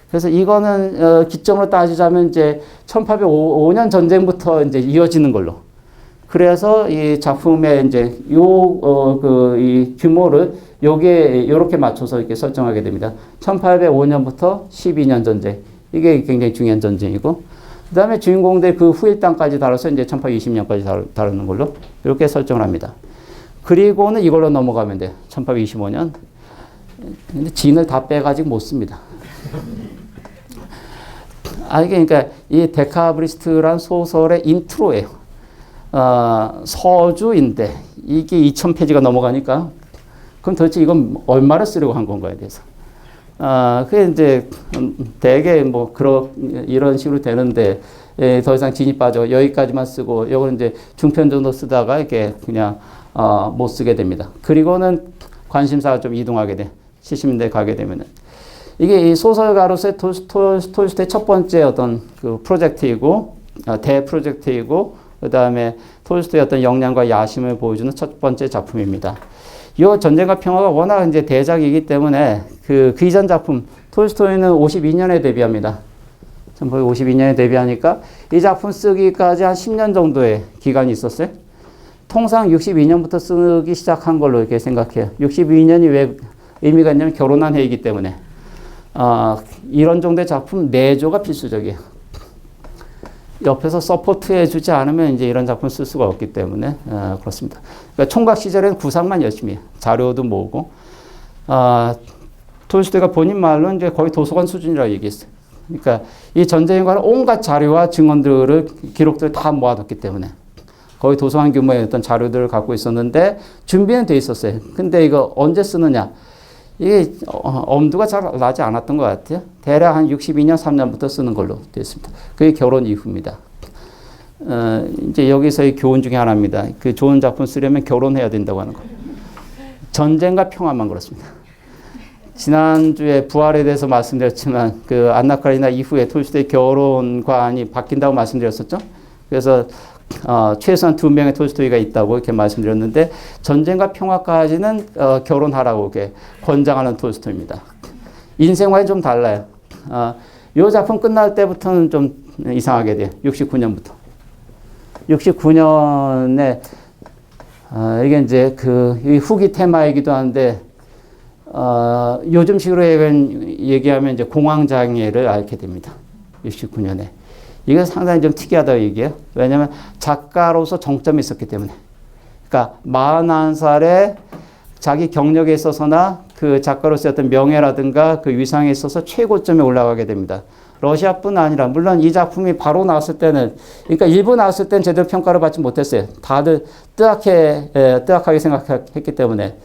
그래서 이거는 기점으로 따지자면 이제 1805년 전쟁부터 이제 이어지는 걸로. 그래서 이 작품의 이제 이 규모를 요렇게 맞춰서 이렇게 설정하게 됩니다. 1805년부터 12년 전쟁. 이게 굉장히 중요한 전쟁이고. 그 다음에 주인공들 그 후일담까지 다뤄서 이제 1820년까지 다루는 걸로 이렇게 설정을 합니다. 그리고는 이걸로 넘어가면 돼요. 1825년. 근데 진을 다 빼가지고 못 씁니다. 이게 그러니까 이 데카브리스트란 소설의 인트로예요. 서주인데 이게 2000페이지가 넘어가니까 그럼 도대체 이건 얼마를 쓰려고 한 건가에 대해서. 그게 이제 대개 뭐 이런 식으로 되는데 더 이상 진이 빠져 여기까지만 쓰고 요거는 이제 중편 정도 쓰다가 이렇게 그냥 못 쓰게 됩니다. 그리고는 관심사가 좀 이동하게 돼. 70년대 가게 되면은 이게 이 소설가로서의 톨스토이의 첫 번째 어떤 그 프로젝트이고, 대프로젝트이고, 그 다음에 톨스토이의 어떤 역량과 야심을 보여주는 첫 번째 작품입니다. 이 전쟁과 평화가 워낙 이제 대작이기 때문에 그 이전 작품, 톨스토이는 52년에 데뷔합니다. 52년에 데뷔하니까 이 작품 쓰기까지 한 10년 정도의 기간이 있었어요. 통상 62년부터 쓰기 시작한 걸로 이렇게 생각해요. 62년이 왜 의미가 있냐면 결혼한 해이기 때문에. 이런 정도의 작품 내조가 필수적이에요. 옆에서 서포트 해주지 않으면 이제 이런 작품 쓸 수가 없기 때문에 그렇습니다. 그러니까 총각 시절에는 구상만 열심히 해요. 자료도 모으고. 톨스토이가 본인 말로 이제 거의 도서관 수준이라고 얘기했어요. 그러니까 이 전쟁에 관한 온갖 자료와 증언들을, 기록들을 다 모아뒀기 때문에 거의 도서관 규모의 어떤 자료들을 갖고 있었는데 준비는 돼 있었어요. 근데 이거 언제 쓰느냐? 이게 엄두가 잘 나지 않았던 것 같아요. 대략 한 62년 3년부터 쓰는 걸로 되어 있습니다. 그게 결혼 이후입니다. 이제 여기서의 교훈 중에 하나입니다. 그 좋은 작품 쓰려면 결혼해야 된다고 하는 거. 전쟁과 평화만 그렇습니다. 지난주에 부활에 대해서 말씀드렸지만 그 안나 카레니나 이후에 톨스토이 결혼관이 바뀐다고 말씀드렸었죠. 그래서 최소한 2명의 톨스토이가 있다고 이렇게 말씀드렸는데 전쟁과 평화까지는 결혼하라고 이렇게 권장하는 톨스토이입니다. 인생과는 좀 달라요. 이 작품 끝날 때부터는 좀 이상하게 돼요. 69년부터. 69년에 이게 이제 그 후기 테마이기도 한데 요즘식으로 얘기하면 이제 공황장애를 앓게 됩니다. 69년에. 이건 상당히 좀 특이하다고 얘기해요. 왜냐하면 작가로서 정점이 있었기 때문에. 그러니까 41살에 자기 경력에 있어서나 그 작가로서의 어떤 명예라든가 그 위상에 있어서 최고점에 올라가게 됩니다. 러시아뿐 아니라 물론 이 작품이 바로 나왔을 때는, 그러니까 일부 나왔을 때는 제대로 평가를 받지 못했어요. 다들 뜨악하게 생각했기 때문에.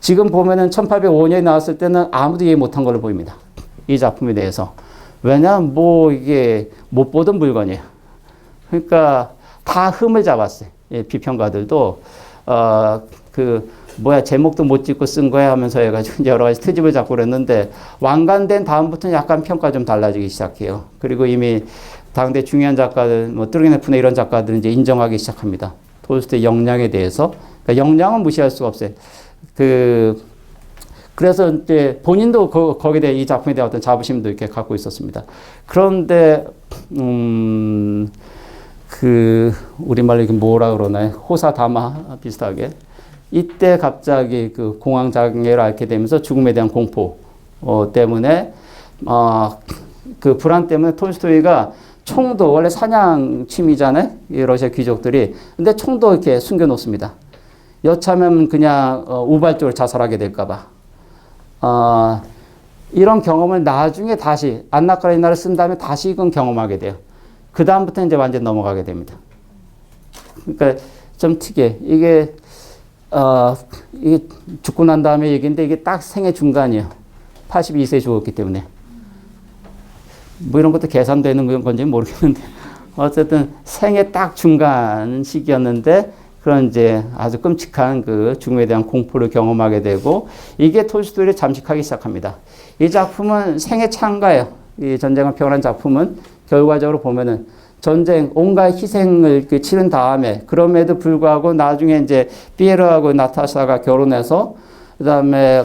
지금 보면은 1805년에 나왔을 때는 아무도 이해 못한 걸로 보입니다. 이 작품에 대해서. 왜냐면 이게 못 보던 물건이에요. 그러니까 다 흠을 잡았어요. 비평가들도 제목도 못 짓고 쓴 거야 하면서 해가지고 여러 가지 트집을 잡고 그랬는데 완간된 다음부터는 약간 평가 좀 달라지기 시작해요. 그리고 이미 당대 중요한 작가들, 뚜르게네프나 이런 작가들은 이제 인정하기 시작합니다. 톨스토이 역량에 대해서. 그러니까 역량은 무시할 수가 없어요. 그래서 이제 본인도 거기에 대해 이 작품에 대한 어떤 자부심도 이렇게 갖고 있었습니다. 그런데, 우리말로 이게 뭐라 그러나요? 호사다마 비슷하게. 이때 갑자기 그 공황장애를 앓게 되면서 죽음에 대한 공포, 때문에, 그 불안 때문에 톨스토이가 총도 원래 사냥 취미잖아요? 이 러시아 귀족들이. 근데 총도 이렇게 숨겨놓습니다. 여차하면 그냥 우발적으로 자살하게 될까봐. 이런 경험을 나중에 다시 안나 카레니나를 쓴 다음에 다시 이건 경험하게 돼요. 그 다음부터 이제 완전 넘어가게 됩니다. 그러니까 좀 특이해. 이게 죽고 난 다음에 얘기인데 이게 딱 생애 중간이에요. 82세에 죽었기 때문에. 뭐 이런 것도 계산되는 건지 모르겠는데 어쨌든 생애 딱 중간 시기였는데 그런 이제 아주 끔찍한 그 죽음에 대한 공포를 경험하게 되고 이게 톨스토이를 잠식하기 시작합니다. 이 작품은 생애 찬가예요. 이 전쟁과 평화라는 작품은 결과적으로 보면은 전쟁 온갖 희생을 치른 다음에 그럼에도 불구하고 나중에 이제 피에르하고 나타샤가 결혼해서 그다음에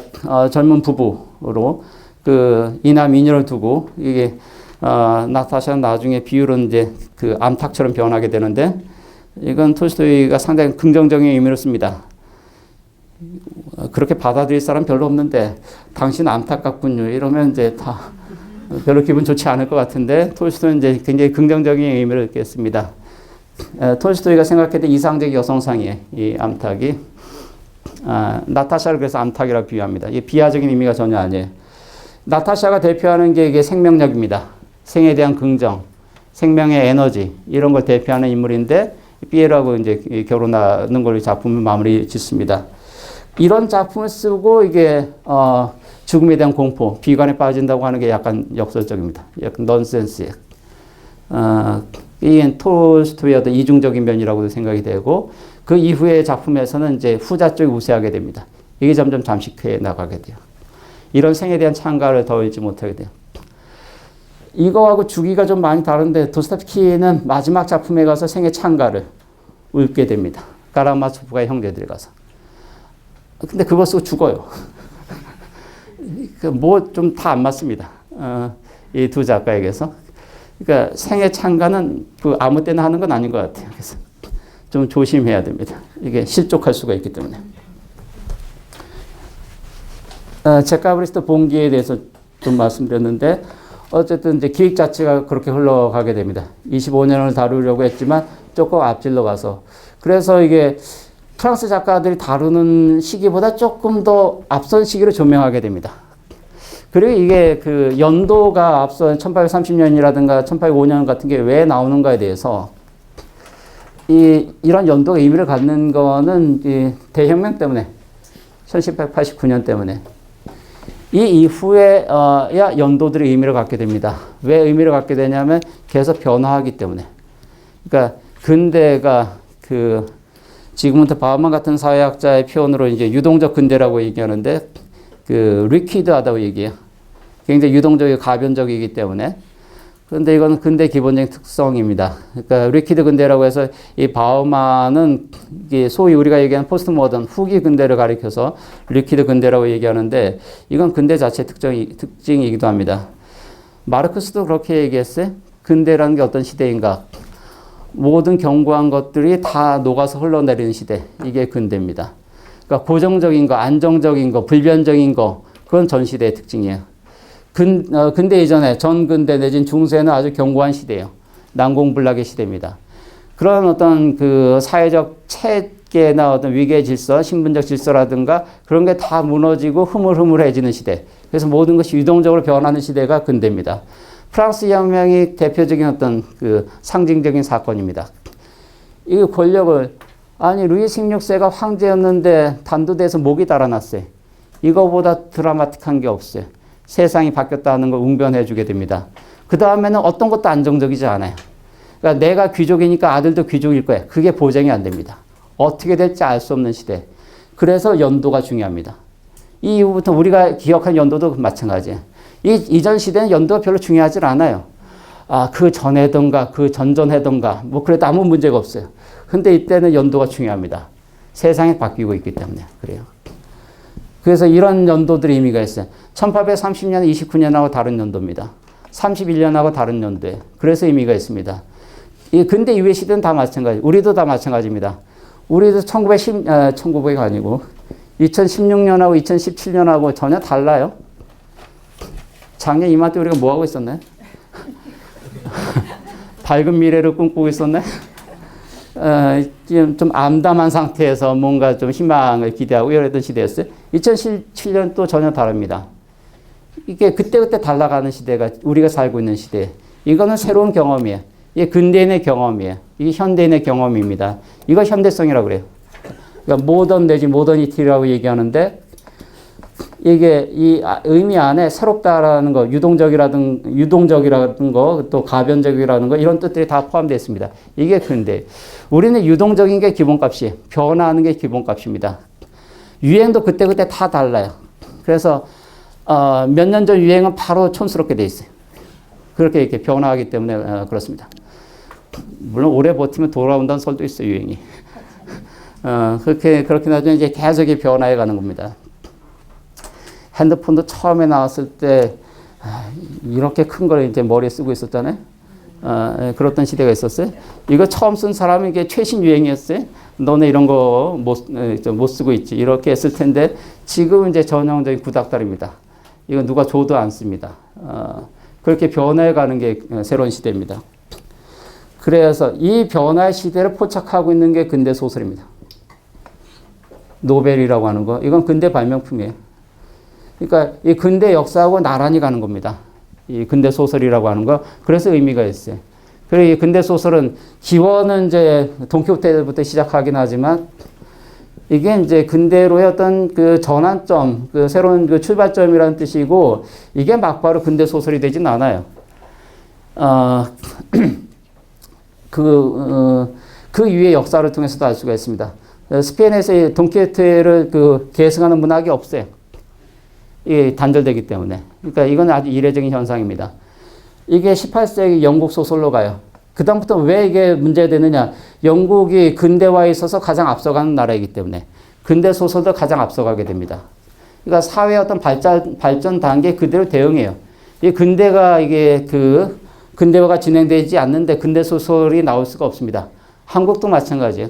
젊은 부부로 그 이남 이녀를 두고 이게 나타샤는 나중에 비율은 이제 그 암탉처럼 변하게 되는데 이건 톨스토이가 상당히 긍정적인 의미를 씁니다. 그렇게 받아들일 사람 별로 없는데 당신 안타깝군요. 이러면 이제 다 별로 기분 좋지 않을 것 같은데 톨스토이는 이제 굉장히 긍정적인 의미를 씁니다. 톨스토이가 생각했던 이상적 여성상이에요. 이 암탉이. 나타샤를 그래서 암탉이라고 비유합니다. 이게 비하적인 의미가 전혀 아니에요. 나타샤가 대표하는 게 이게 생명력입니다. 생에 대한 긍정, 생명의 에너지 이런 걸 대표하는 인물인데 피에르하고 이제 결혼하는 걸로 작품을 마무리 짓습니다. 이런 작품을 쓰고 이게 죽음에 대한 공포, 비관에 빠진다고 하는 게 약간 역설적입니다. 약간 넌센스예요. 이게 톨스토이의 어떤 이중적인 면이라고도 생각이 되고 그 이후의 작품에서는 이제 후자 쪽이 우세하게 됩니다. 이게 점점 잠식해 나가게 돼요. 이런 생에 대한 찬가를 더 읽지 못하게 돼요. 이거하고 주기가 좀 많이 다른데 도스토옙스키는 마지막 작품에 가서 생애 찬가를 읽게 됩니다. 카라마초프가의 형제들이 가서. 근데 그거 쓰고 죽어요. 뭐 좀 다 안 맞습니다. 이 두 작가에게서. 그러니까 생애 찬가는 그 아무 때나 하는 건 아닌 것 같아요. 그래서 좀 조심해야 됩니다. 이게 실족할 수가 있기 때문에. 제카브리스트 봉기에 대해서 좀 말씀드렸는데 어쨌든 이제 기획 자체가 그렇게 흘러가게 됩니다. 25년을 다루려고 했지만 조금 앞질러 가서. 그래서 이게 프랑스 작가들이 다루는 시기보다 조금 더 앞선 시기를 조명하게 됩니다. 그리고 이게 그 연도가 앞선 1830년이라든가 1805년 같은 게 왜 나오는가에 대해서 이런 연도가 의미를 갖는 거는 이 대혁명 때문에 1789년 때문에 이 이후에 야 연도들이 의미를 갖게 됩니다. 왜 의미를 갖게 되냐면 계속 변화하기 때문에. 그러니까 근대가 그 지그문트 바우만 같은 사회학자의 표현으로 이제 유동적 근대라고 얘기하는데 그 리퀴드하다고 얘기해요. 굉장히 유동적이고 가변적이기 때문에. 그런데 이건 근대 기본적인 특성입니다. 그러니까 리퀴드 근대라고 해서 이 바우만은 이게 소위 우리가 얘기하는 포스트 모던 후기 근대를 가리켜서 리퀴드 근대라고 얘기하는데 이건 근대 자체의 특징이기도 합니다. 마르크스도 그렇게 얘기했어요. 근대라는 게 어떤 시대인가? 모든 견고한 것들이 다 녹아서 흘러내리는 시대. 이게 근대입니다. 그러니까 고정적인 거, 안정적인 거, 불변적인 거, 그건 전 시대의 특징이에요. 근대 이전에 전근대 내진 중세는 아주 견고한 시대예요. 난공불락의 시대입니다. 그런 어떤 그 사회적 체계나 어떤 위계 질서, 신분적 질서라든가 그런 게 다 무너지고 흐물흐물해지는 시대. 그래서 모든 것이 유동적으로 변하는 시대가 근대입니다. 프랑스 혁명이 대표적인 어떤 그 상징적인 사건입니다. 이 권력을 아니 루이 16세가 황제였는데 단두대에서 목이 달아났어요. 이거보다 드라마틱한 게 없어요. 세상이 바뀌었다는 걸 웅변해 주게 됩니다. 그 다음에는 어떤 것도 안정적이지 않아요. 그러니까 내가 귀족이니까 아들도 귀족일 거야. 그게 보장이 안 됩니다. 어떻게 될지 알 수 없는 시대. 그래서 연도가 중요합니다. 이 이후부터 우리가 기억한 연도도 마찬가지예요. 이전 시대는 연도가 별로 중요하지 않아요. 그 전에던가 그 전전해던가 뭐 그래도 아무 문제가 없어요. 근데 이때는 연도가 중요합니다. 세상이 바뀌고 있기 때문에 그래요. 그래서 이런 연도들의 의미가 있어요. 1830년 29년하고 다른 연도입니다. 31년하고 다른 연도에. 그래서 의미가 있습니다. 이 근대 이후의 시대는 다 마찬가지. 우리도 다 마찬가지입니다. 우리도 1900이 아니고 2016년하고 2017년하고 전혀 달라요. 작년 이맘때 우리가 뭐 하고 있었나요? 밝은 미래를 꿈꾸고 있었나요? 좀 암담한 상태에서 뭔가 좀 희망을 기대하고 이랬던 시대였어요. 2017년 또 전혀 다릅니다. 이게 그때그때 달라가는 시대가 우리가 살고 있는 시대. 이거는 새로운 경험이에요. 이게 근대인의 경험이에요. 이게 현대인의 경험입니다. 이거 현대성이라고 그래요. 그러니까 모던 내지 모더니티라고 얘기하는데 이게 이 의미 안에 새롭다라는 거, 유동적이라는 거, 또 가변적이라는 거 이런 뜻들이 다 포함되어 있습니다. 이게 근대. 우리는 유동적인 게 기본값이에요. 변화하는 게 기본값입니다. 유행도 그때그때 다 달라요. 그래서 몇 년 전 유행은 바로 촌스럽게 돼 있어요. 그렇게 이렇게 변화하기 때문에 그렇습니다. 물론 오래 버티면 돌아온다는 설도 있어요, 유행이. 그렇게 나중에 이제 계속 변화해 가는 겁니다. 핸드폰도 처음에 나왔을 때 이렇게 큰 걸 이제 머리에 쓰고 있었잖아요. 그랬던 시대가 있었어요. 이거 처음 쓴 사람이 이게 최신 유행이었어요. 너네 이런 거 못 쓰고 있지. 이렇게 했을 텐데 지금은 이제 전형적인 구닥다리입니다. 이거 누가 줘도 안 씁니다. 그렇게 변화해 가는 게 새로운 시대입니다. 그래서 이 변화의 시대를 포착하고 있는 게 근대 소설입니다. 노벨이라고 하는 거. 이건 근대 발명품이에요. 그러니까 이 근대 역사하고 나란히 가는 겁니다. 이 근대 소설이라고 하는 거. 그래서 의미가 있어요. 그리고 이 근대 소설은 기원은 이제 돈키호테부터 시작하긴 하지만 이게 이제 근대로의 어떤 그 전환점, 그 새로운 그 출발점이라는 뜻이고 이게 막바로 근대 소설이 되진 않아요. 그 이후의 역사를 통해서도 알 수가 있습니다. 스페인에서 돈키호테를 계승하는 문학이 없어요. 이게 단절되기 때문에. 그러니까 이건 아주 이례적인 현상입니다. 이게 18세기 영국 소설로 가요. 그다음부터 왜 이게 문제되느냐. 영국이 근대화에 있어서 가장 앞서가는 나라이기 때문에 근대 소설도 가장 앞서가게 됩니다. 그러니까 사회의 어떤 발전 단계 그대로 대응해요. 이 근대가 이게 근대화가 진행되지 않는데 근대 소설이 나올 수가 없습니다. 한국도 마찬가지예요.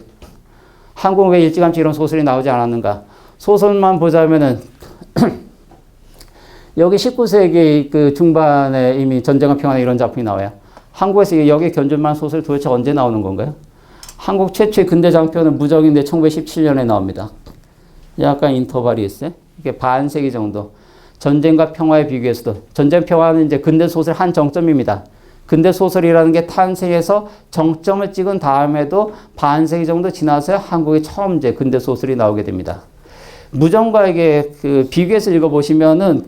한국은 왜 일찌감치 이런 소설이 나오지 않았는가? 소설만 보자면은 여기 19세기 그 중반에 이미 전쟁과 평화 이런 작품이 나와요. 한국에서 여기 견줄만 소설 도대체 언제 나오는 건가요? 한국 최초의 근대 장편은 무적인데 1917년에 나옵니다. 약간 인터벌이 있어요. 이게 반세기 정도. 전쟁과 평화에 비교해서도 전쟁 평화는 이제 근대 소설 한 정점입니다. 근대 소설이라는 게 탄생해서 정점을 찍은 다음에도 반세기 정도 지나서 한국에 처음 이제 근대 소설이 나오게 됩니다. 무정과 이게 비교해서 읽어보시면은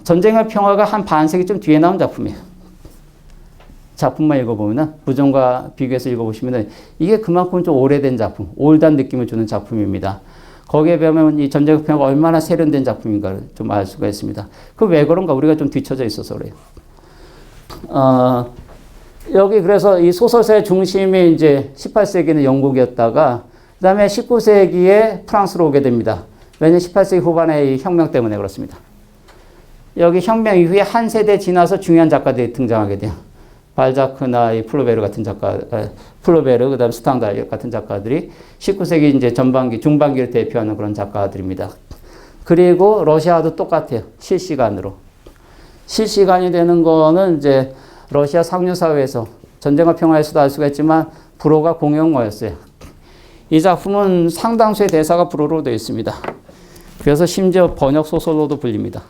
전쟁과 평화가 한 반세기쯤 뒤에 나온 작품이에요. 작품만 읽어보면 무정과 비교해서 읽어보시면 이게 그만큼 좀 오래된 작품, 올드한 느낌을 주는 작품입니다. 거기에 비하면 이 전쟁과 평화가 얼마나 세련된 작품인가를 좀 알 수가 있습니다. 그 왜 그런가? 우리가 좀 뒤쳐져 있어서 그래요. 여기 그래서 이 소설사의 중심이 이제 18세기는 영국이었다가 그 다음에 19세기에 프랑스로 오게 됩니다. 왜냐하면 18세기 후반의 이 혁명 때문에 그렇습니다. 여기 혁명 이후에 한 세대 지나서 중요한 작가들이 등장하게 돼요. 발자크나 이 플로베르 같은 작가, 플로베르, 그 다음 스탕달 같은 작가들이 19세기 이제 전반기, 중반기를 대표하는 그런 작가들입니다. 그리고 러시아도 똑같아요. 실시간으로. 실시간이 되는 거는 이제 러시아 상류사회에서 전쟁과 평화에서도 알 수가 있지만 불어가 공용어였어요. 이 작품은 상당수의 대사가 불어로 되어 있습니다. 그래서 심지어 번역 소설로도 불립니다.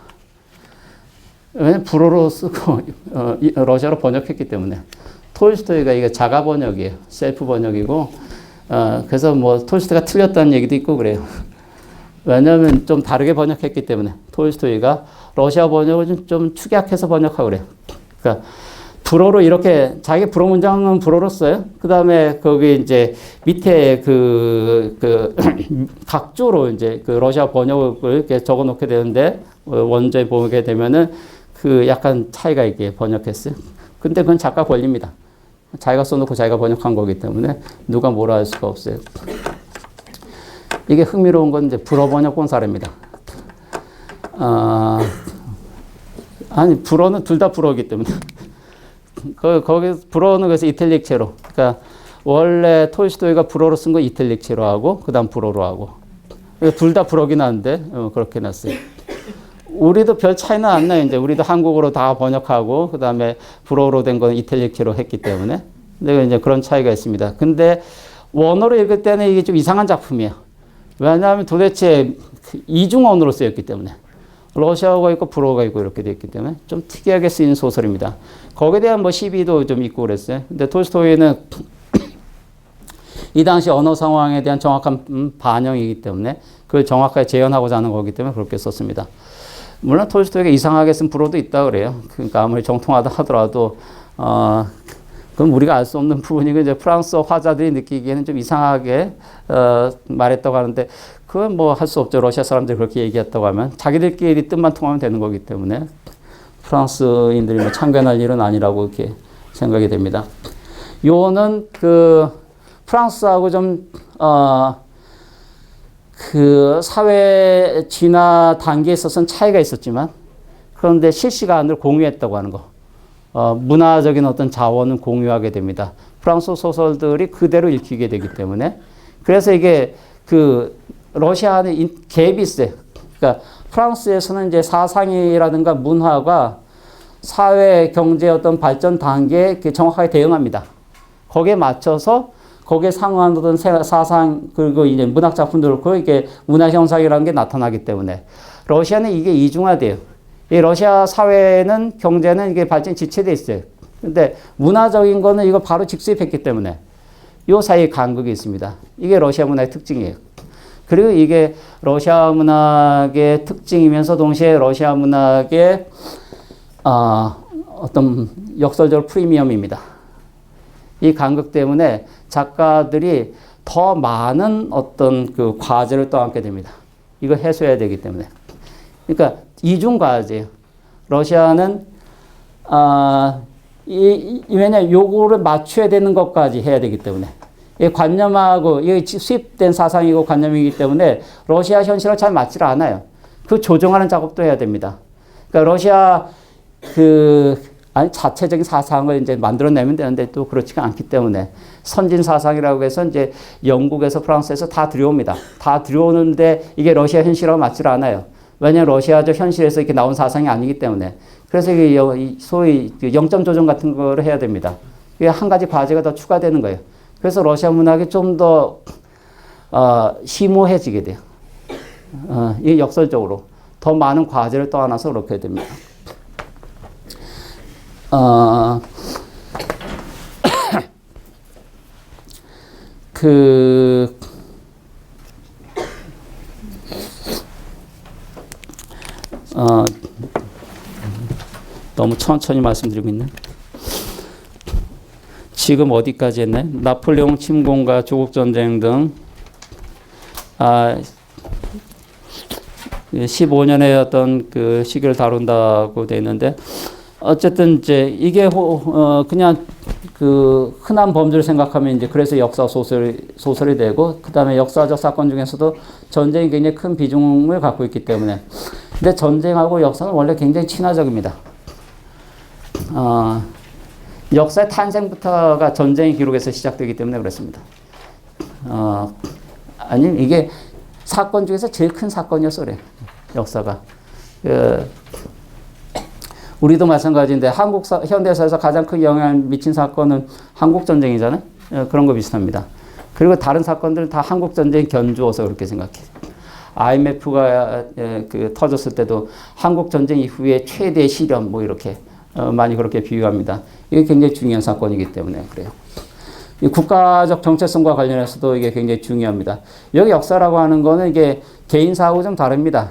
왜냐면 불어로 쓰고 러시아로 번역했기 때문에. 톨스토이가 이게 자가 번역이에요. 셀프 번역이고 그래서 뭐 톨스토이가 틀렸다는 얘기도 있고 그래요. 왜냐하면 좀 다르게 번역했기 때문에 톨스토이가 러시아 번역을 좀 축약해서 번역하고 그래요. 그러니까 불어로 이렇게 자기 불어 문장은 불어로 써요. 그 다음에 거기 이제 밑에 각조로 이제 그 러시아 번역을 이렇게 적어 놓게 되는데 원조에 보게 되면은 약간 차이가 있게 번역했어요. 근데 그건 작가 권리입니다. 자기가 써놓고 자기가 번역한 거기 때문에 누가 뭐라 할 수가 없어요. 이게 흥미로운 건 이제 불어 번역본 사례입니다. 아니, 불어는 둘 다 불어이기 때문에. 거기 불어는 그래서 이탈릭체로. 그러니까 원래 톨스토이가 불어로 쓴 거 이탈릭체로 하고, 그 다음 불어로 하고. 둘 다 불어긴 한데, 그렇게 놨어요. 우리도 별 차이는 안 나요. 이제 우리도 한국어로 다 번역하고, 그 다음에 불어로 된 건 이탈릭체로 했기 때문에. 근데 이제 그런 차이가 있습니다. 근데 원어로 읽을 때는 이게 좀 이상한 작품이에요. 왜냐하면 도대체 이중 언어로 쓰였기 때문에. 러시아어가 있고 불어가 있고 이렇게 되어 있기 때문에 좀 특이하게 쓰인 소설입니다. 거기에 대한 뭐 시비도 좀 있고 그랬어요. 근데 톨스토이는 이 당시 언어 상황에 대한 정확한 반영이기 때문에 그걸 정확하게 재현하고자 하는 거기 때문에 그렇게 썼습니다. 물론 톨스토이가 이상하게 쓴 불어도 있다 그래요. 그러니까 아무리 정통하다 하더라도 그건 우리가 알 수 없는 부분이고 이제 프랑스어 화자들이 느끼기에는 좀 이상하게 말했다고 하는데 그건 뭐 할 수 없죠. 러시아 사람들이 그렇게 얘기했다고 하면 자기들끼리 뜻만 통하면 되는 거기 때문에 프랑스인들이 뭐 참견할 일은 아니라고 이렇게 생각이 됩니다. 요는 프랑스하고 좀 사회 진화 단계에 있어서는 차이가 있었지만 그런데 실시간으로 공유했다고 하는 거. 문화적인 어떤 자원은 공유하게 됩니다. 프랑스 소설들이 그대로 읽히게 되기 때문에. 그래서 이게 러시아는 갭이 있어요. 그러니까 프랑스에서는 이제 사상이라든가 문화가 사회, 경제 어떤 발전 단계에 정확하게 대응합니다. 거기에 맞춰서 거기에 상응하는 어떤 사상, 그리고 이제 문학 작품도 그렇고 이게 문화 현상이라는 게 나타나기 때문에 러시아는 이게 이중화돼요. 이 러시아 사회는 경제는 이게 발전이 지체돼 있어요. 근데 문화적인 거는 이거 바로 직수입했기 때문에 요 사이에 간극이 있습니다. 이게 러시아 문화의 특징이에요. 그리고 이게 러시아 문학의 특징이면서 동시에 러시아 문학의 어떤 역설적 프리미엄입니다. 이 간극 때문에 작가들이 더 많은 어떤 과제를 떠안게 됩니다. 이걸 해소해야 되기 때문에. 그러니까 이중 과제예요. 러시아는 왜냐 요거를 맞춰야 되는 것까지 해야 되기 때문에 이 관념하고 이게 수입된 사상이고 관념이기 때문에 러시아 현실과 잘 맞질 않아요. 그 조정하는 작업도 해야 됩니다. 그러니까 러시아 자체적인 사상을 이제 만들어내면 되는데 또 그렇지가 않기 때문에 선진 사상이라고 해서 이제 영국에서 프랑스에서 다 들여옵니다. 다 들여오는데 이게 러시아 현실하고 맞질 않아요. 왜냐하면 러시아적 현실에서 이렇게 나온 사상이 아니기 때문에. 그래서 이게 소위 영점 조정 같은 거를 해야 됩니다. 이게 한 가지 과제가 더 추가되는 거예요. 그래서 러시아 문학이 좀 더 심오해지게 돼요. 이게 역설적으로 더 많은 과제를 떠안아서 그렇게 됩니다. 너무 천천히 말씀드리고 있네. 지금 어디까지 했나요? 나폴레옹 침공과 조국전쟁 등 15년의 어떤 그 시기를 다룬다고 되어 있는데 어쨌든 이제 이게 그냥 그 흔한 범주를 생각하면 이제 그래서 역사 소설이 되고 그다음에 역사적 사건 중에서도 전쟁이 굉장히 큰 비중을 갖고 있기 때문에 근데 전쟁하고 역사는 원래 굉장히 친화적입니다. 역사의 탄생부터가 전쟁의 기록에서 시작되기 때문에 그렇습니다. 아니 이게 사건 중에서 제일 큰 사건이었어 그래 역사가. 우리도 마찬가지인데 현대사에서 가장 큰 영향을 미친 사건은 한국전쟁이잖아요. 그런 거 비슷합니다. 그리고 다른 사건들은 다 한국전쟁이 견주어서 그렇게 생각해. IMF가 터졌을 때도 한국전쟁 이후에 최대 실현 뭐 이렇게 많이 그렇게 비유합니다. 이게 굉장히 중요한 사건이기 때문에 그래요. 이 국가적 정체성과 관련해서도 이게 굉장히 중요합니다. 여기 역사라고 하는 거는 이게 개인사하고 좀 다릅니다.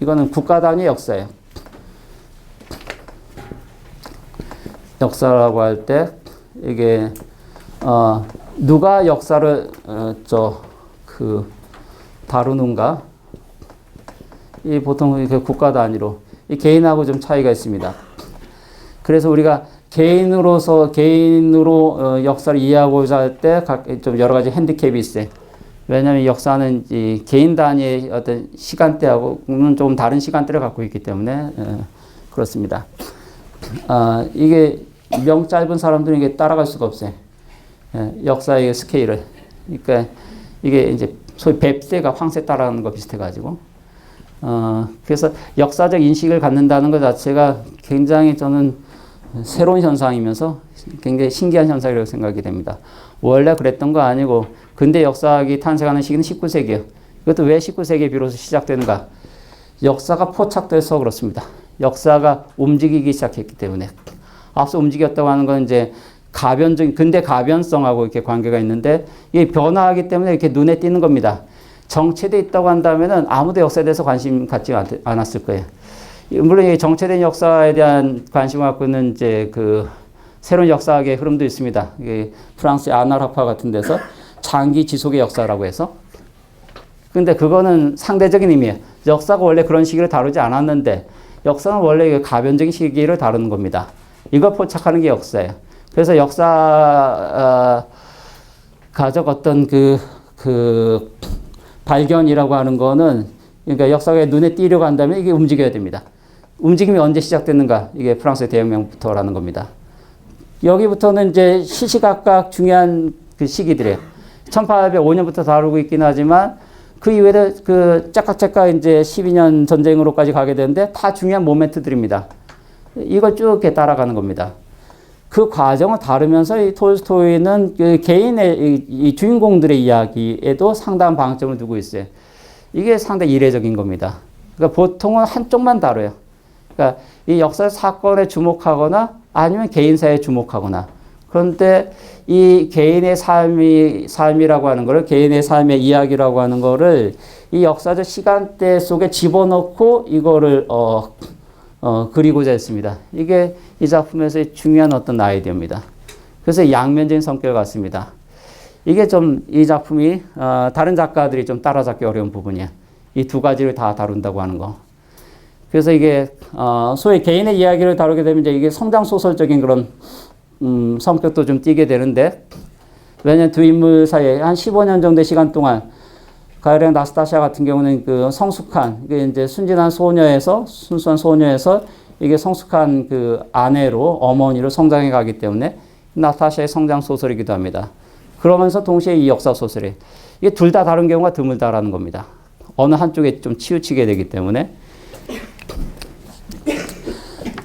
이거는 국가 단위의 역사예요. 역사라고 할 때 이게 누가 역사를 다루는가? 이 보통 이렇게 국가 단위로 이 개인하고 좀 차이가 있습니다. 그래서 우리가 개인으로 역사를 이해하고자 할 때 좀 여러 가지 핸디캡이 있어요. 왜냐하면 역사는 이 개인 단위의 어떤 시간대하고는 조금 다른 시간대를 갖고 있기 때문에 그렇습니다. 이게 명 짧은 사람들은 이게 따라갈 수가 없어요. 역사의 스케일을. 그러니까 이게 이제 소위 뱁새가 황새 따라가는 거 비슷해가지고. 그래서 역사적 인식을 갖는다는 것 자체가 굉장히 저는 새로운 현상이면서 굉장히 신기한 현상이라고 생각이 됩니다. 원래 그랬던 거 아니고 근대 역사학이 탄생하는 시기는 19세기예요. 이것도 왜 19세기에 비로소 시작되는가? 역사가 포착돼서 그렇습니다. 역사가 움직이기 시작했기 때문에. 앞서 움직였다고 하는 건 이제 근대 가변성하고 이렇게 관계가 있는데 이게 변화하기 때문에 이렇게 눈에 띄는 겁니다. 정체돼 있다고 한다면은 아무도 역사에 대해서 관심 갖지 않았을 거예요. 물론 이 정체된 역사에 대한 관심을 갖고 있는 이제 그 새로운 역사학의 흐름도 있습니다. 프랑스의 아날학파 같은 데서 장기 지속의 역사라고 해서. 근데 그거는 상대적인 의미예요. 역사가 원래 그런 시기를 다루지 않았는데 역사는 원래 가변적인 시기를 다루는 겁니다. 이걸 포착하는 게 역사예요. 그래서 역사가적 어떤 발견이라고 하는 거는 그러니까 역사가 눈에 띄려고 한다면 이게 움직여야 됩니다. 움직임이 언제 시작됐는가? 이게 프랑스의 대혁명부터라는 겁니다. 여기부터는 이제 시시각각 중요한 그 시기들이에요. 1805년부터 다루고 있긴 하지만 그 이외에 짝깍짝깍 이제 12년 전쟁으로까지 가게 되는데 다 중요한 모멘트들입니다. 이걸 쭉 이렇게 따라가는 겁니다. 그 과정을 다루면서 이 톨스토이는 그 개인의 이 주인공들의 이야기에도 상당한 방점을 두고 있어요. 이게 상당히 이례적인 겁니다. 그러니까 보통은 한쪽만 다뤄요. 그러니까 이 역사 사건에 주목하거나 아니면 개인사에 주목하거나. 그런데 이 개인의 삶이라고 하는 거를 개인의 삶의 이야기라고 하는 거를 이 역사적 시간대 속에 집어넣고 이거를 그리고자 했습니다. 이게 이 작품에서의 중요한 어떤 아이디어입니다. 그래서 양면적인 성격을 갖습니다. 이게 좀 이 작품이 다른 작가들이 좀 따라잡기 어려운 부분이야. 이 두 가지를 다 다룬다고 하는 거. 그래서 이게 소위 개인의 이야기를 다루게 되면 이제 이게 성장 소설적인 그런 성격도 좀 띠게 되는데, 왜냐면 두 인물 사이에 한 15년 정도의 시간 동안 가을의 나스타샤 같은 경우는 그 성숙한, 이게 이제 순진한 소녀에서, 순수한 소녀에서 이게 성숙한 그 아내로, 어머니로 성장해 가기 때문에 나스타샤의 성장 소설이기도 합니다. 그러면서 동시에 이 역사 소설이, 이게 둘 다 다른 경우가 드물다라는 겁니다. 어느 한쪽에 좀 치우치게 되기 때문에.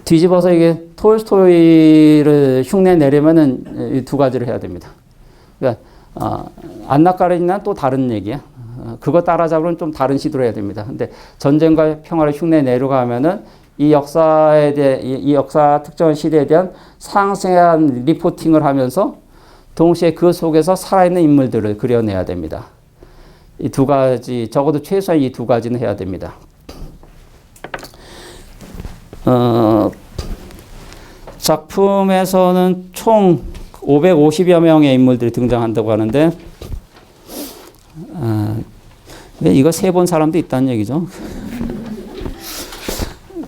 뒤집어서 이게 톨스토이를 흉내 내려면은 이 두 가지를 해야 됩니다. 그러니까, 안나 카레니나는 또 다른 얘기야. 그거 따라잡으면 좀 다른 시도를 해야 됩니다. 근데 전쟁과 평화를 흉내 내려가면은 이 역사에 대해, 이 역사 특정 시대에 대한 상세한 리포팅을 하면서 동시에 그 속에서 살아있는 인물들을 그려내야 됩니다. 이 두 가지, 적어도 최소한 이 두 가지는 해야 됩니다. 작품에서는 총 550여 명의 인물들이 등장한다고 하는데, 이거 세 본 사람도 있다는 얘기죠.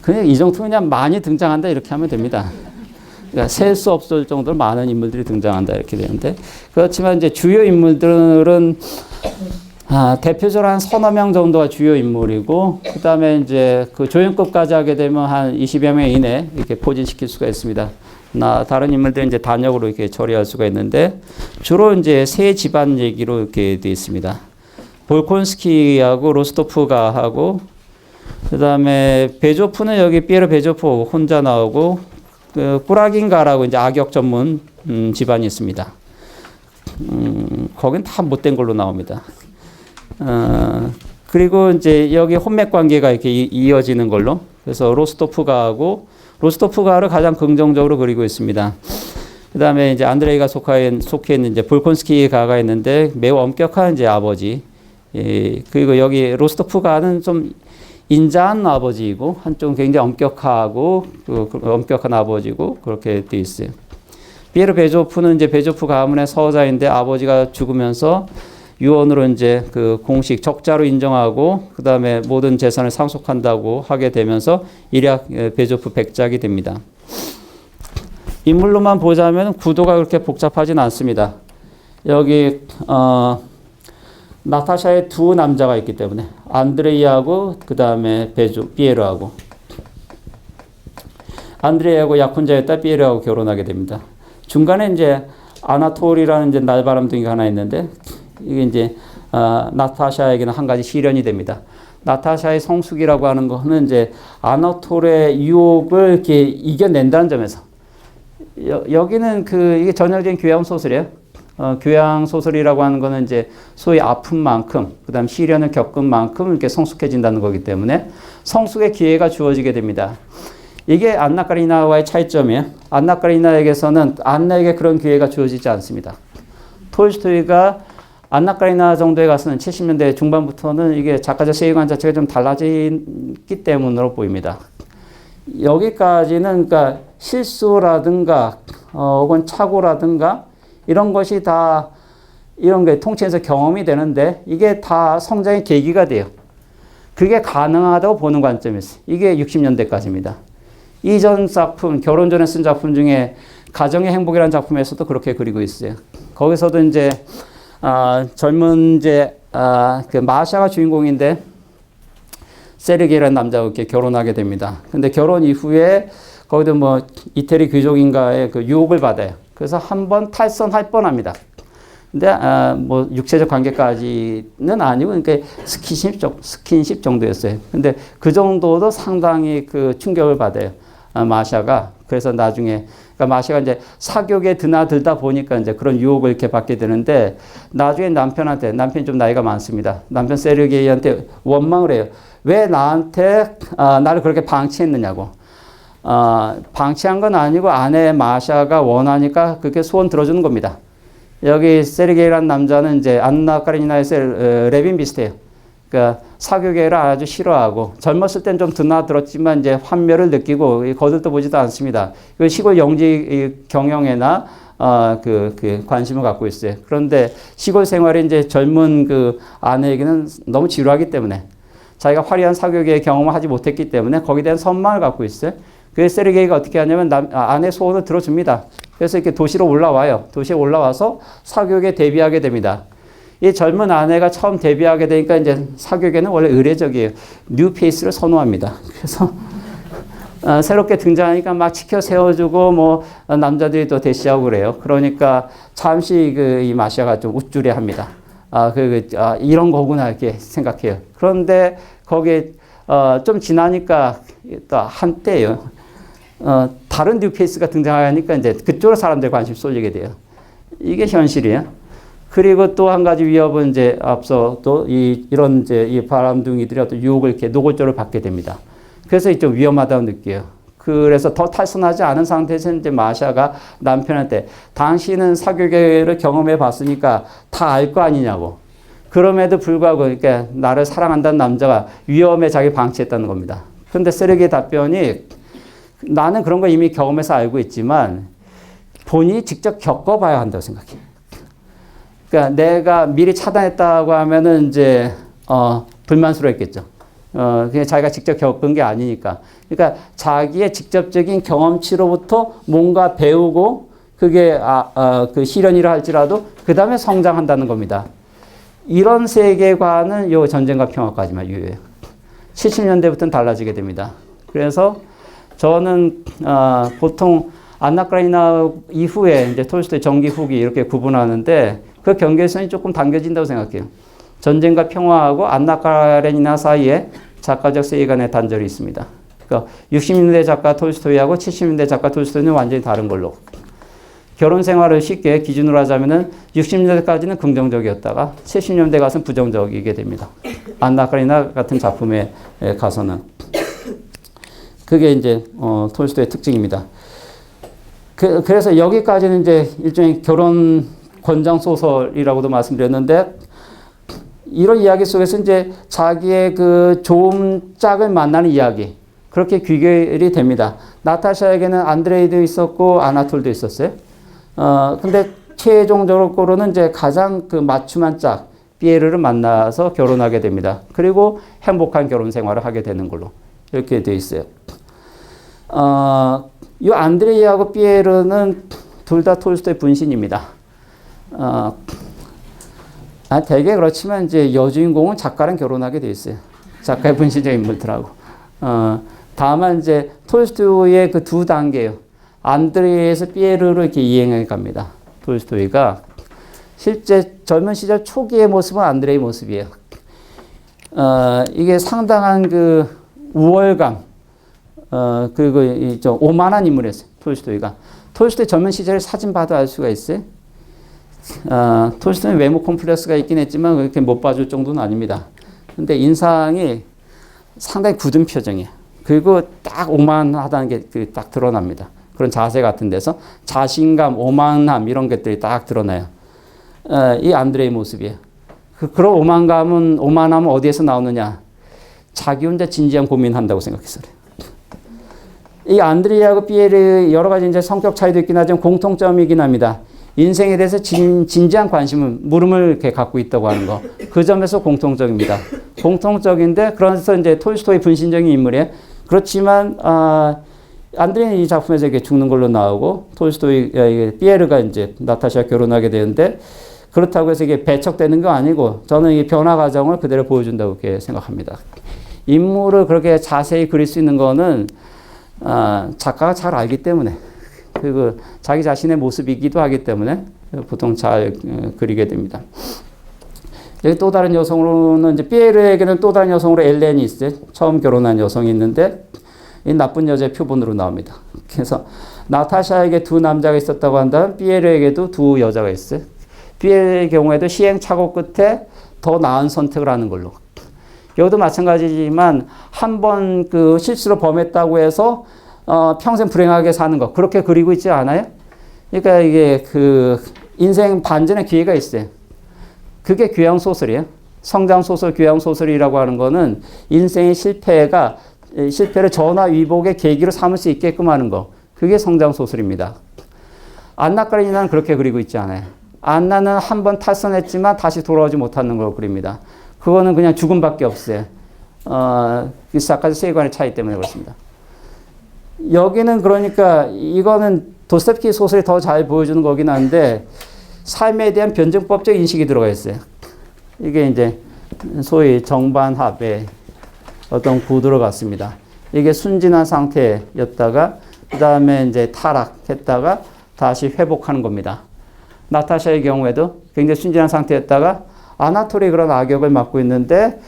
그냥 이 정도면 그냥 많이 등장한다 이렇게 하면 됩니다. 그러니까 셀 수 없을 정도로 많은 인물들이 등장한다 이렇게 되는데, 그렇지만 이제 주요 인물들은 대표적으로 한 서너 명 정도가 주요 인물이고, 그 다음에 이제 그 조연급까지 하게 되면 한 20여 명 이내 이렇게 포진시킬 수가 있습니다. 다른 인물들은 이제 단역으로 이렇게 처리할 수가 있는데, 주로 이제 세 집안 얘기로 이렇게 되어 있습니다. 볼콘스키하고 로스토프가 하고, 그 다음에 베조프는 여기 피에르 베조프 혼자 나오고, 그 꾸라긴가라고 이제 악역 전문 집안이 있습니다. 거긴 다 못된 걸로 나옵니다. 그리고 이제 여기 혼맥 관계가 이렇게 이어지는 걸로. 그래서 로스토프가하고, 로스토프가를 가장 긍정적으로 그리고 있습니다. 그 다음에 이제 안드레이가 속해 있는 이제 볼콘스키 가가 있는데 매우 엄격한 이제 아버지. 그리고 여기 로스토프가는 좀 인자한 아버지이고, 한쪽은 굉장히 엄격하고, 엄격한 아버지고, 그렇게 돼 있어요. 피에르 베조프는 이제 베조프 가문의 서자인데 아버지가 죽으면서 유언으로 이제 그 공식 적자로 인정하고, 그 다음에 모든 재산을 상속한다고 하게 되면서 일약 베조프 백작이 됩니다. 인물로만 보자면 구도가 그렇게 복잡하진 않습니다. 여기, 나타샤의 두 남자가 있기 때문에, 안드레이하고, 그 다음에 피에르하고. 안드레이하고 약혼자였다 피에르하고 결혼하게 됩니다. 중간에 이제 아나톨이라는 이제 날바람둥이가 하나 있는데, 이게 이제 나타샤에게는 한 가지 시련이 됩니다. 나타샤의 성숙이라고 하는 거는 이제 아나톨의 유혹을 이렇게 이겨낸다는 점에서, 여기는 이게 전형적인 교양 소설이에요. 교양 소설이라고 하는 거는 이제 소위 아픈 만큼, 그다음 시련을 겪은 만큼 이렇게 성숙해진다는 거기 때문에 성숙의 기회가 주어지게 됩니다. 이게 안나 카레니나와의 차이점이에요. 안나 카레니나에게서는 안나에게 그런 기회가 주어지지 않습니다. 톨스토이가 안나 카레니나 정도에 가서는 70년대 중반부터는 이게 작가적 세계관 자체가 좀 달라지기 때문으로 보입니다. 여기까지는 그러니까 실수라든가 혹은 착오라든가 이런 것이 다 이런 게 통치에서 경험이 되는데, 이게 다 성장의 계기가 돼요. 그게 가능하다고 보는 관점이 있어요. 이게 60년대까지입니다. 이전 작품, 결혼 전에 쓴 작품 중에 가정의 행복이라는 작품에서도 그렇게 그리고 있어요. 거기서도 이제 젊은 이제 그 마샤가 주인공인데 세르게이라는 남자와 이렇게 결혼하게 됩니다. 근데 결혼 이후에 거기도 뭐 이태리 귀족인가의 그 유혹을 받아요. 그래서 한번 탈선할 뻔합니다. 근데 뭐 육체적 관계까지는 아니고, 그러니까 스킨십 정도였어요. 근데 그 정도도 상당히 그 충격을 받아요. 마샤가. 그래서 나중에, 그러니까 마샤가 이제 사교계에 드나들다 보니까 이제 그런 유혹을 이렇게 받게 되는데, 나중에 남편이 좀 나이가 많습니다. 남편 세르게이한테 원망을 해요. 왜 나한테, 나를 그렇게 방치했느냐고. 방치한 건 아니고 아내 마샤가 원하니까 그렇게 소원 들어주는 겁니다. 여기 세르게이라는 남자는 이제 안나 카레니나의 레빈 비슷해요. 그러니까 사교계를 아주 싫어하고, 젊었을 땐 좀 드나들었지만 이제 환멸을 느끼고 거들떠 보지도 않습니다. 시골 영지 경영에나 그 관심을 갖고 있어요. 그런데 시골 생활이 이제 젊은 그 아내에게는 너무 지루하기 때문에, 자기가 화려한 사교계의 경험을 하지 못했기 때문에 거기에 대한 선망을 갖고 있어요. 그래서 세르게이가 어떻게 하냐면 아내 소원을 들어줍니다. 그래서 이렇게 도시로 올라와요. 도시에 올라와서 사교계에 데뷔하게 됩니다. 이 젊은 아내가 처음 데뷔하게 되니까 이제 사교계는 원래 의례적이에요. 뉴페이스를 선호합니다. 그래서 새롭게 등장하니까 막 치켜 세워주고 뭐 남자들이 또 대시하고 그래요. 그러니까 잠시 이 마샤가 좀 우쭐해합니다. 이런 거구나 이렇게 생각해요. 그런데 거기에 좀 지나니까 또 한때예요. 다른 뉴페이스가 등장하니까 이제 그쪽으로 사람들 관심 쏠리게 돼요. 이게 현실이에요. 그리고 또 한 가지 위협은 이제 앞서 또 이런 이제 이 바람둥이들이 어떤 유혹을 이렇게 노골적으로 받게 됩니다. 그래서 좀 위험하다고 느껴요. 그래서 더 탈선하지 않은 상태에서 이제 마샤가 남편한테 당신은 사교계를 경험해 봤으니까 다 알 거 아니냐고. 그럼에도 불구하고 그러니까 나를 사랑한다는 남자가 위험에 자기 방치했다는 겁니다. 그런데 세르게의 답변이 나는 그런 거 이미 경험해서 알고 있지만 본인이 직접 겪어봐야 한다고 생각해요. 그러니까 내가 미리 차단했다고 하면은 이제 불만스러웠겠죠. 그냥 자기가 직접 겪은 게 아니니까. 그러니까 자기의 직접적인 경험치로부터 뭔가 배우고 그게 그 실현이라 할지라도 그 다음에 성장한다는 겁니다. 이런 세계관은 요 전쟁과 평화까지만 유효해요. 70년대부터는 달라지게 됩니다. 그래서 저는 보통 안나 카레니나 이후에 이제 톨스토이 전기 후기 이렇게 구분하는데 그 경계선이 조금 당겨진다고 생각해요. 전쟁과 평화하고 안나 카레니나 사이에 작가적 세계관의 단절이 있습니다. 그러니까 60년대 작가 톨스토이하고 70년대 작가 톨스토이는 완전히 다른 걸로. 결혼 생활을 쉽게 기준으로 하자면은 60년대까지는 긍정적이었다가 70년대 가서는 부정적이게 됩니다. 안나 카레니나 같은 작품에 가서는. 그게 이제 톨스토이의 특징입니다. 그래서 여기까지는 이제 일종의 결혼 권장 소설이라고도 말씀드렸는데 이런 이야기 속에서 이제 자기의 그 좋은 짝을 만나는 이야기 그렇게 귀결이 됩니다. 나타샤에게는 안드레이도 있었고 아나톨도 있었어요. 근데 최종적으로는 이제 가장 그 맞춤한 짝 피에르를 만나서 결혼하게 됩니다. 그리고 행복한 결혼 생활을 하게 되는 걸로 이렇게 되어 있어요. 이 안드레이하고 피에르는 둘 다 톨스토이 분신입니다. 되게 그렇지만 이제 여주인공은 작가랑 결혼하게 돼 있어요. 작가의 분신적 인물들하고. 다만 이제 톨스토이의 그 두 단계예요. 안드레이에서 피에르로 이렇게 이행해 갑니다. 톨스토이가 실제 젊은 시절 초기의 모습은 안드레이 모습이에요. 이게 상당한 그 우월감, 그리고 좀 오만한 인물이었어요. 톨스토이가. 톨스토이 젊은 시절에 사진 봐도 알 수가 있어요. 톨스토이는 외모 콤플렉스가 있긴 했지만 그렇게 못 봐줄 정도는 아닙니다. 근데 인상이 상당히 굳은 표정이에요. 그리고 딱 오만하다는 게 딱 드러납니다. 그런 자세 같은 데서 자신감, 오만함 이런 것들이 딱 드러나요. 이 안드레이 모습이에요. 그런 오만함은 어디에서 나오느냐? 자기 혼자 진지한 고민한다고 생각했어요. 이 안드레이하고 피에르 여러 가지 이제 성격 차이도 있긴 하지만 공통점이긴 합니다. 인생에 대해서 진지한 관심을, 물음을 이렇게 갖고 있다고 하는 거. 그 점에서 공통적입니다. 공통적인데, 그래서 이제 톨스토이 분신적인 인물이에요. 그렇지만, 안드레이는 이 작품에서 이렇게 죽는 걸로 나오고, 톨스토이, 피에르가 이제 나타샤와 결혼하게 되는데, 그렇다고 해서 이게 배척되는 거 아니고, 저는 이 변화 과정을 그대로 보여준다고 이렇게 생각합니다. 인물을 그렇게 자세히 그릴 수 있는 거는, 작가가 잘 알기 때문에, 그리고 자기 자신의 모습이기도 하기 때문에 보통 잘 그리게 됩니다. 또 다른 여성으로는 이제 피에르에게는 또 다른 여성으로 엘렌이 있어요. 처음 결혼한 여성이 있는데 이 나쁜 여자의 표본으로 나옵니다. 그래서 나타샤에게 두 남자가 있었다고 한다면 피에르에게도 두 여자가 있어요. 피에르의 경우에도 시행착오 끝에 더 나은 선택을 하는 걸로. 여기도 마찬가지지만 한 번 그 실수로 범했다고 해서 평생 불행하게 사는 거 그렇게 그리고 있지 않아요? 그러니까 이게 그 인생 반전의 기회가 있어요. 그게 교양 소설이에요. 성장 소설, 교양 소설이라고 하는 거는 인생의 실패를 전화 위복의 계기로 삼을 수 있게끔 하는 거. 그게 성장 소설입니다. 안나 카레니나는 그렇게 그리고 있지 않아요. 안나는 한 번 탈선했지만 다시 돌아오지 못하는 걸 그립니다. 그거는 그냥 죽음밖에 없어요. 이 사카즈 세계관의 차이 때문에 그렇습니다. 여기는 그러니까 이거는 도스토옙스키 소설이 더 잘 보여주는 거긴 한데 삶에 대한 변증법적 인식이 들어가 있어요. 이게 이제 소위 정반합의 어떤 구도로 갔습니다. 이게 순진한 상태였다가 그 다음에 이제 타락했다가 다시 회복하는 겁니다. 나타샤의 경우에도 굉장히 순진한 상태였다가 아나톨이 그런 악역을 맡고 있는데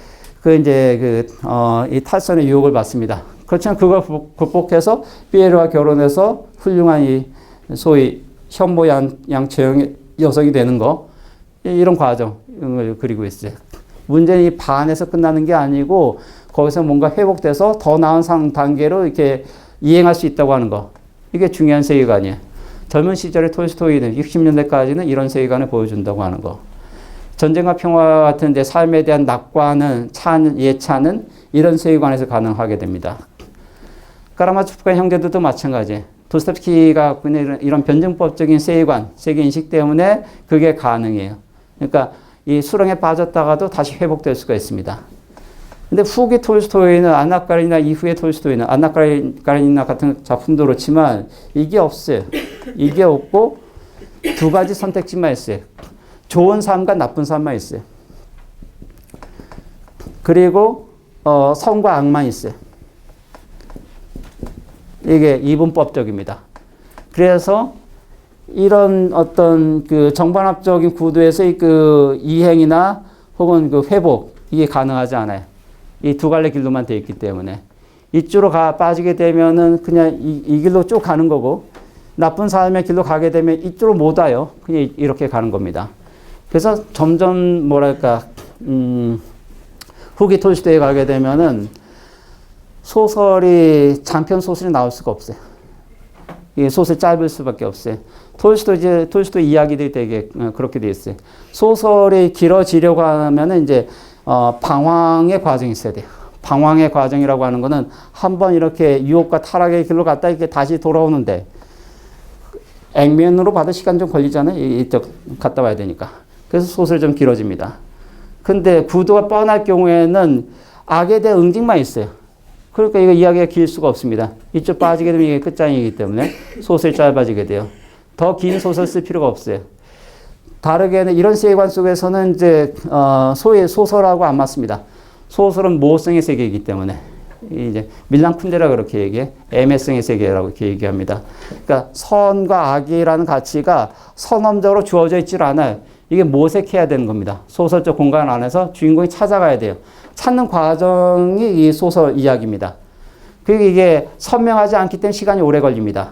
이 탈선의 유혹을 받습니다. 그렇지만 그걸 극복해서 피에르와 결혼해서 훌륭한 이 소위 현모양처형 여성이 되는 거 이런 과정을 그리고 있어요. 문제는 이 반에서 끝나는 게 아니고 거기서 뭔가 회복돼서 더 나은 단계로 이렇게 이행할 수 있다고 하는 거. 이게 중요한 세계관이에요. 젊은 시절의 톨스토이는 60년대까지는 이런 세계관을 보여준다고 하는 거. 전쟁과 평화 같은 데 삶에 대한 낙관은 예찬은 이런 세계관에서 가능하게 됩니다. 까라마초프가 형제들도 마찬가지예요. 도스토옙스키가 갖고 있는 이런 변증법적인 세계관, 세계인식 때문에 그게 가능해요. 그러니까 이 수렁에 빠졌다가도 다시 회복될 수가 있습니다. 근데 후기 톨스토이는 안나 까레니나 이후의 톨스토이는 안나 까레니나 같은 작품도 그렇지만 이게 없어요. 이게 없고 두 가지 선택지만 있어요. 좋은 삶과 나쁜 삶만 있어요. 그리고 선과 악만 있어요. 이게 이분법적입니다. 그래서 이런 어떤 그 정반합적인 구도에서의 그 이행이나 혹은 그 회복 이게 가능하지 않아요. 이 두 갈래 길로만 돼 있기 때문에 이쪽으로 빠지게 되면은 그냥 이 길로 쭉 가는 거고 나쁜 삶의 길로 가게 되면 이쪽으로 못 와요. 그냥 이렇게 가는 겁니다. 그래서 점점 뭐랄까 후기 톨스토이에 가게 되면은 소설이 장편 소설이 나올 수가 없어요. 이 소설 짧을 수밖에 없어요. 톨스토이 이야기들이 되게 그렇게 돼 있어요. 소설이 길어지려고 하면은 이제 방황의 과정이 있어야 돼요. 방황의 과정이라고 하는 거는 한번 이렇게 유혹과 타락의 길로 갔다 이렇게 다시 돌아오는데 액면으로 봐도 시간 좀 걸리잖아요. 이쪽 갔다 와야 되니까. 그래서 소설이 좀 길어집니다. 근데 구도가 뻔할 경우에는 악에 대한 응징만 있어요. 그러니까 이거 이야기가 길 수가 없습니다. 이쪽 빠지게 되면 이게 끝장이기 때문에 소설이 짧아지게 돼요. 더 긴 소설 쓸 필요가 없어요. 다르게는 이런 세계관 속에서는 이제 소위 소설하고 안 맞습니다. 소설은 모성의 세계이기 때문에 이제 밀란 쿤데라 그렇게 얘기해. 애매성의 세계라고 이렇게 얘기합니다. 그러니까 선과 악이라는 가치가 선언적으로 주어져 있질 않아요. 이게 모색해야 되는 겁니다. 소설적 공간 안에서 주인공이 찾아가야 돼요. 찾는 과정이 이 소설 이야기입니다. 그리고 이게 선명하지 않기 때문에 시간이 오래 걸립니다.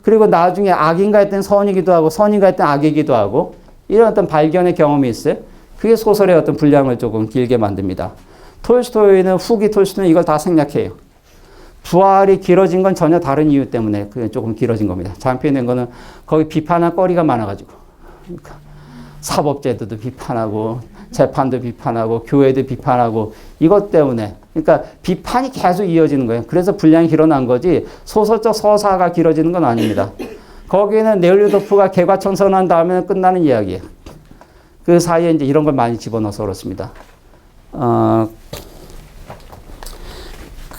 그리고 나중에 악인가 했던 선이기도 하고 선인가 했던 악이기도 하고 이런 어떤 발견의 경험이 있어요. 그게 소설의 어떤 분량을 조금 길게 만듭니다. 톨스토이는 후기 톨스토이는 이걸 다 생략해요. 부활이 길어진 건 전혀 다른 이유 때문에 그게 조금 길어진 겁니다. 장편된 거는 거기 비판할 거리가 많아가지고 그러니까 사법제도도 비판하고 재판도 비판하고 교회도 비판하고 이것 때문에 그러니까 비판이 계속 이어지는 거예요. 그래서 분량이 길어난 거지 소설적 서사가 길어지는 건 아닙니다. 거기에는 네올루도프가 개과천선한 다음에 끝나는 이야기예요. 그 사이에 이제 이런 걸 많이 집어넣어서 그렇습니다.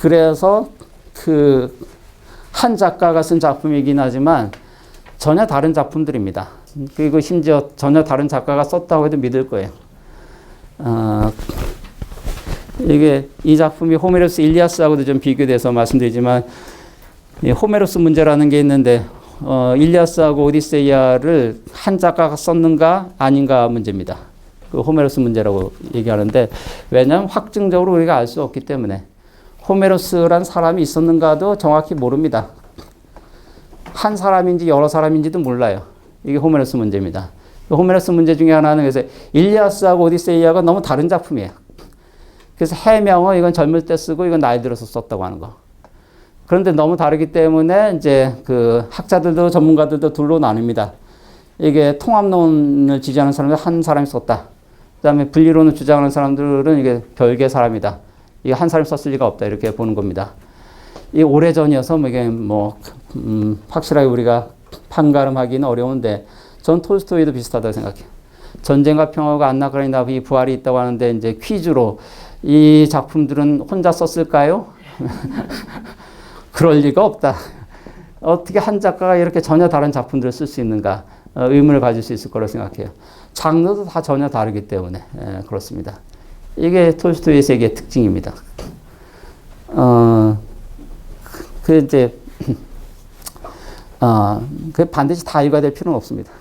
그래서 그 한 작가가 쓴 작품이긴 하지만 전혀 다른 작품들입니다. 그리고 심지어 전혀 다른 작가가 썼다고 해도 믿을 거예요. 이게 이 작품이 호메로스 일리아스하고도 좀 비교돼서 말씀드리지만 호메로스 문제라는 게 있는데 일리아스하고 오디세이아를 한 작가가 썼는가 아닌가 문제입니다. 그 호메로스 문제라고 얘기하는데 왜냐하면 확증적으로 우리가 알 수 없기 때문에 호메로스란 사람이 있었는가도 정확히 모릅니다. 한 사람인지 여러 사람인지도 몰라요. 이게 호메로스 문제입니다. 호메로스 문제 중에 하나는 그래서 일리아스하고 오디세이아가 너무 다른 작품이에요. 그래서 해명은 이건 젊을 때 쓰고 이건 나이 들어서 썼다고 하는 거. 그런데 너무 다르기 때문에 이제 그 학자들도 전문가들도 둘로 나뉩니다. 이게 통합론을 지지하는 사람들 한 사람이 썼다. 그다음에 분리론을 주장하는 사람들은 이게 별개 사람이다. 이게 한 사람이 썼을 리가 없다. 이렇게 보는 겁니다. 이 오래전이어서 이게 확실하게 우리가 판가름하기는 어려운데 전 톨스토이도 비슷하다고 생각해요. 전쟁과 평화가 안나 카레니나의 부활이 있다고 하는데 이제 퀴즈로 이 작품들은 혼자 썼을까요? 그럴 리가 없다. 어떻게 한 작가가 이렇게 전혀 다른 작품들을 쓸 수 있는가 의문을 가질 수 있을 거라고 생각해요. 장르도 다 전혀 다르기 때문에 그렇습니다. 이게 톨스토이의 세계의 특징입니다. 그 이제 그 반드시 다 읽어야 될 필요는 없습니다.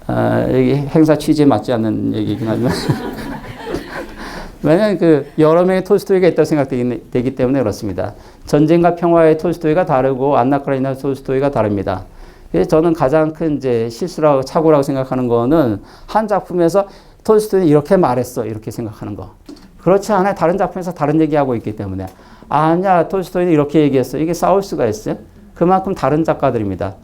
여기 행사 취지에 맞지 않는 얘기긴 하지만 왜냐하면 그 여러 명의 톨스토이가 있다고 생각되기 때문에 그렇습니다. 전쟁과 평화의 톨스토이가 다르고 안나 카레니나 톨스토이가 다릅니다. 그래서 저는 가장 큰 이제 실수라고 착오라고 생각하는 거는 한 작품에서 톨스토이는 이렇게 말했어 이렇게 생각하는 거. 그렇지 않아요. 다른 작품에서 다른 얘기하고 있기 때문에 아니야 톨스토이는 이렇게 얘기했어. 이게 싸울 수가 있어요. 그만큼 다른 작가들입니다.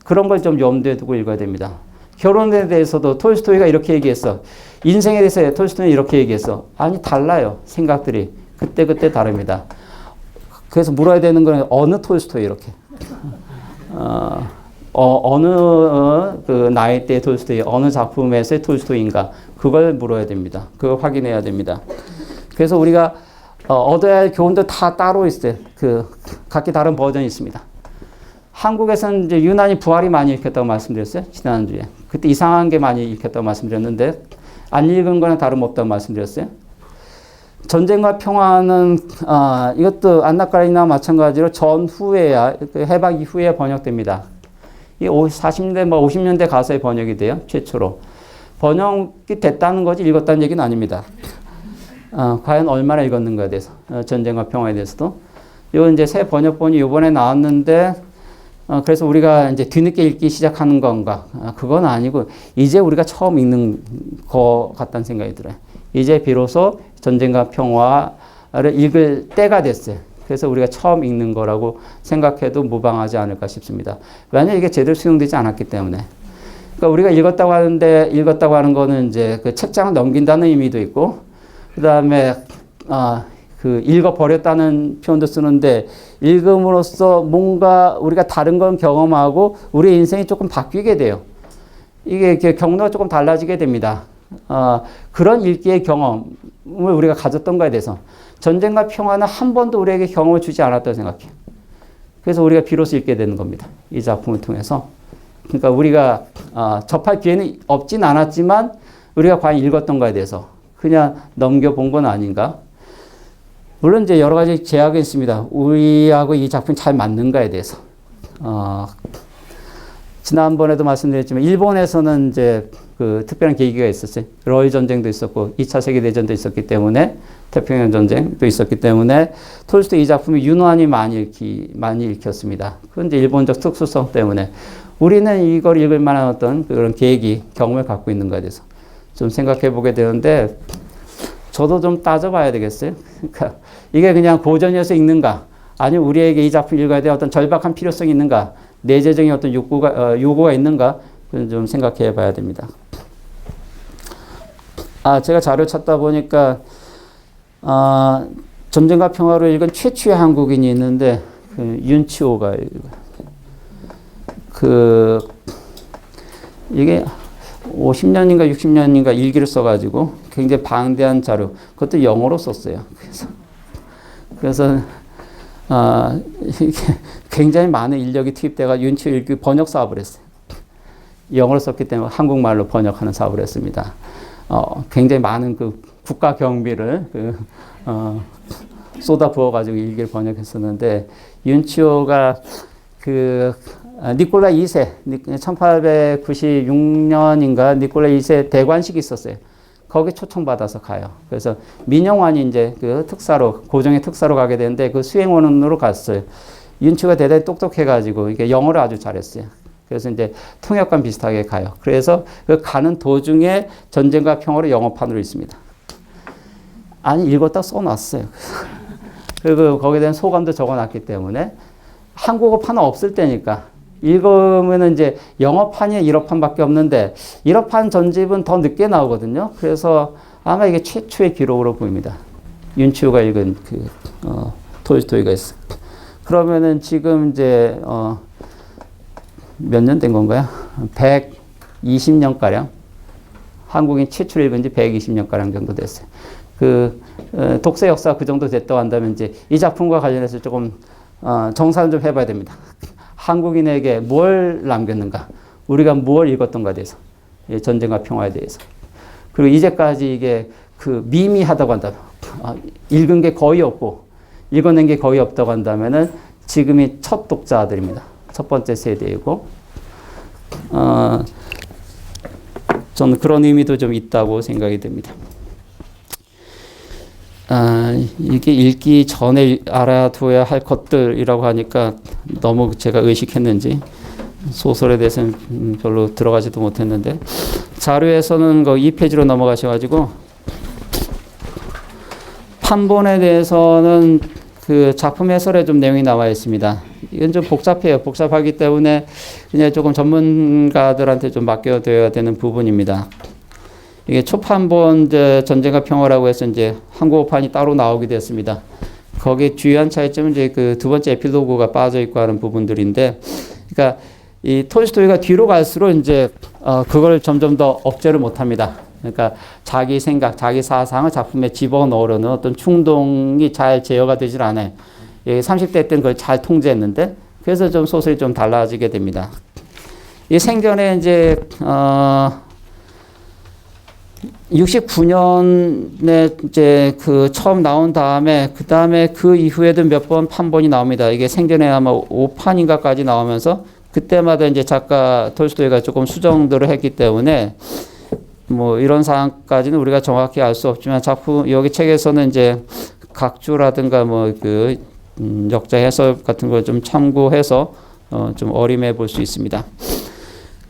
그런 걸 좀 염두에 두고 읽어야 됩니다. 결혼에 대해서도 톨스토이가 이렇게 얘기했어. 인생에 대해서 톨스토이는 이렇게 얘기했어. 아니 달라요. 생각들이 그때그때 다릅니다. 그래서 물어야 되는 건 어느 톨스토이 이렇게 어느 그 나이대의 톨스토이 어느 작품에서의 톨스토이인가 그걸 물어야 됩니다. 그걸 확인해야 됩니다. 그래서 우리가 얻어야 할 교훈도 다 따로 있어요. 그 각기 다른 버전이 있습니다. 한국에서는 이제 유난히 부활이 많이 읽혔다고 말씀드렸어요. 지난주에. 그때 이상한 게 많이 읽혔다고 말씀드렸는데 안 읽은 거는 다름없다고 말씀드렸어요. 전쟁과 평화는 이것도 안나 카레니나와 마찬가지로 전후에야 해방 이후에 번역됩니다. 이 40년대 뭐 50년대 가서의 번역이 돼요. 최초로. 번역이 됐다는 거지 읽었다는 얘기는 아닙니다. 과연 얼마나 읽었는가에 대해서 전쟁과 평화에 대해서도 요 이제 새 번역본이 이번에 나왔는데 그래서 우리가 이제 뒤늦게 읽기 시작하는 건가? 그건 아니고 이제 우리가 처음 읽는 거 같다는 생각이 들어요. 이제 비로소 전쟁과 평화를 읽을 때가 됐어요. 그래서 우리가 처음 읽는 거라고 생각해도 무방하지 않을까 싶습니다. 왜냐하면 이게 제대로 수용되지 않았기 때문에. 그러니까 우리가 읽었다고 하는 거는 이제 그 책장을 넘긴다는 의미도 있고, 그 다음에 그 읽어버렸다는 표현도 쓰는데 읽음으로써 뭔가 우리가 다른 건 경험하고 우리 인생이 조금 바뀌게 돼요. 이게 경로가 조금 달라지게 됩니다. 그런 읽기의 경험을 우리가 가졌던 거에 대해서 전쟁과 평화는 한 번도 우리에게 경험을 주지 않았다고 생각해요. 그래서 우리가 비로소 읽게 되는 겁니다. 이 작품을 통해서. 그러니까 우리가 접할 기회는 없진 않았지만 우리가 과연 읽었던 거에 대해서 그냥 넘겨본 건 아닌가. 물론 이제 여러 가지 제약이 있습니다. 우리하고 이 작품이 잘 맞는가에 대해서. 지난번에도 말씀드렸지만 일본에서는 이제 그 특별한 계기가 있었어요. 러일 전쟁도 있었고 2차 세계대전도 있었기 때문에 태평양 전쟁도 있었기 때문에 톨스토이 이 작품이 유난히 많이 읽혔습니다. 그건 이제 일본적 특수성 때문에 우리는 이걸 읽을 만한 어떤 그런 계기, 경험을 갖고 있는 것에 대해서 좀 생각해 보게 되는데 저도 좀 따져봐야 되겠어요. 그러니까 이게 그냥 고전이어서 읽는가? 아니면 우리에게 이 작품 읽어야 될 어떤 절박한 필요성이 있는가? 내재적인 어떤 요구가 있는가? 그건 좀 생각해 봐야 됩니다. 제가 자료 찾다 보니까, 전쟁과 평화를 읽은 최초의 한국인이 있는데, 윤치호가, 이게 50년인가 60년인가 일기를 써가지고 굉장히 방대한 자료, 그것도 영어로 썼어요. 그래서 굉장히 많은 인력이 투입돼가 윤치호 읽기 번역 사업을 했어요. 영어로 썼기 때문에 한국말로 번역하는 사업을 했습니다. 굉장히 많은 그 국가 경비를 쏟아 부어가지고 일기를 번역했었는데 윤치호가 니콜라 2세, 1896년인가 니콜라 2세 대관식이 있었어요. 거기 초청받아서 가요. 그래서 민영환이 이제 그 특사로, 고종의 특사로 가게 되는데 그 수행원으로 갔어요. 윤치호가 대단히 똑똑해가지고 이게 영어를 아주 잘했어요. 그래서 이제 통역관 비슷하게 가요. 그래서 그 가는 도중에 전쟁과 평화를 영어판으로 있습니다. 아니, 읽었다 써놨어요. 그리고 거기에 대한 소감도 적어놨기 때문에 한국어판은 없을 때니까 읽으면 이제 영어판이 1어판밖에 없는데 1어판 전집은 더 늦게 나오거든요. 그래서 아마 이게 최초의 기록으로 보입니다. 윤치호가 읽은 톨스토이가 있어. 그러면은 지금 이제 몇 년 된 건가요? 120년가량 한국인 최초로 읽은 지 120년가량 정도 됐어요. 독서 역사가 그 정도 됐다고 한다면 이제 이 작품과 관련해서 조금 정산을 좀 해봐야 됩니다. 한국인에게 뭘 남겼는가? 우리가 뭘 읽었던가에 대해서. 전쟁과 평화에 대해서. 그리고 이제까지 이게 미미하다고 한다면, 읽은 게 거의 없고, 읽어낸 게 거의 없다고 한다면은 지금이 첫 독자들입니다. 첫 번째 세대이고, 저는 그런 의미도 좀 있다고 생각이 됩니다. 이게 읽기 전에 알아둬야 할 것들이라고 하니까 너무 제가 의식했는지 소설에 대해서는 별로 들어가지도 못했는데, 자료에서는 2페이지로 넘어가셔가지고 판본에 대해서는 작품 해설에 좀 내용이 나와 있습니다. 이건 좀 복잡해요. 복잡하기 때문에 그냥 조금 전문가들한테 좀 맡겨둬야 되는 부분입니다. 이게 초판본 전쟁과 평화라고 해서 이제 한국어판이 따로 나오게 됐습니다. 거기에 주요한 차이점은 이제 두 번째 에필로그가 빠져 있고 하는 부분들인데, 그러니까 이 톨스토이가 뒤로 갈수록 이제 그걸 점점 더 억제를 못합니다. 그러니까 자기 생각, 자기 사상을 작품에 집어넣으려는 어떤 충동이 잘 제어가 되질 않아요. 30대 때는 그걸 잘 통제했는데, 그래서 좀 소설이 좀 달라지게 됩니다. 이 생전에 이제 69년에 이제 처음 나온 다음에 그 이후에도 몇 번 판본이 나옵니다. 이게 생전에 아마 5판인가까지 나오면서 그때마다 이제 작가 톨스토이가 조금 수정들을 했기 때문에 뭐 이런 사항까지는 우리가 정확히 알 수 없지만 작품 여기 책에서는 이제 각주라든가 뭐 역자 해설 같은 걸 좀 참고해서 좀 어림해 볼 수 있습니다.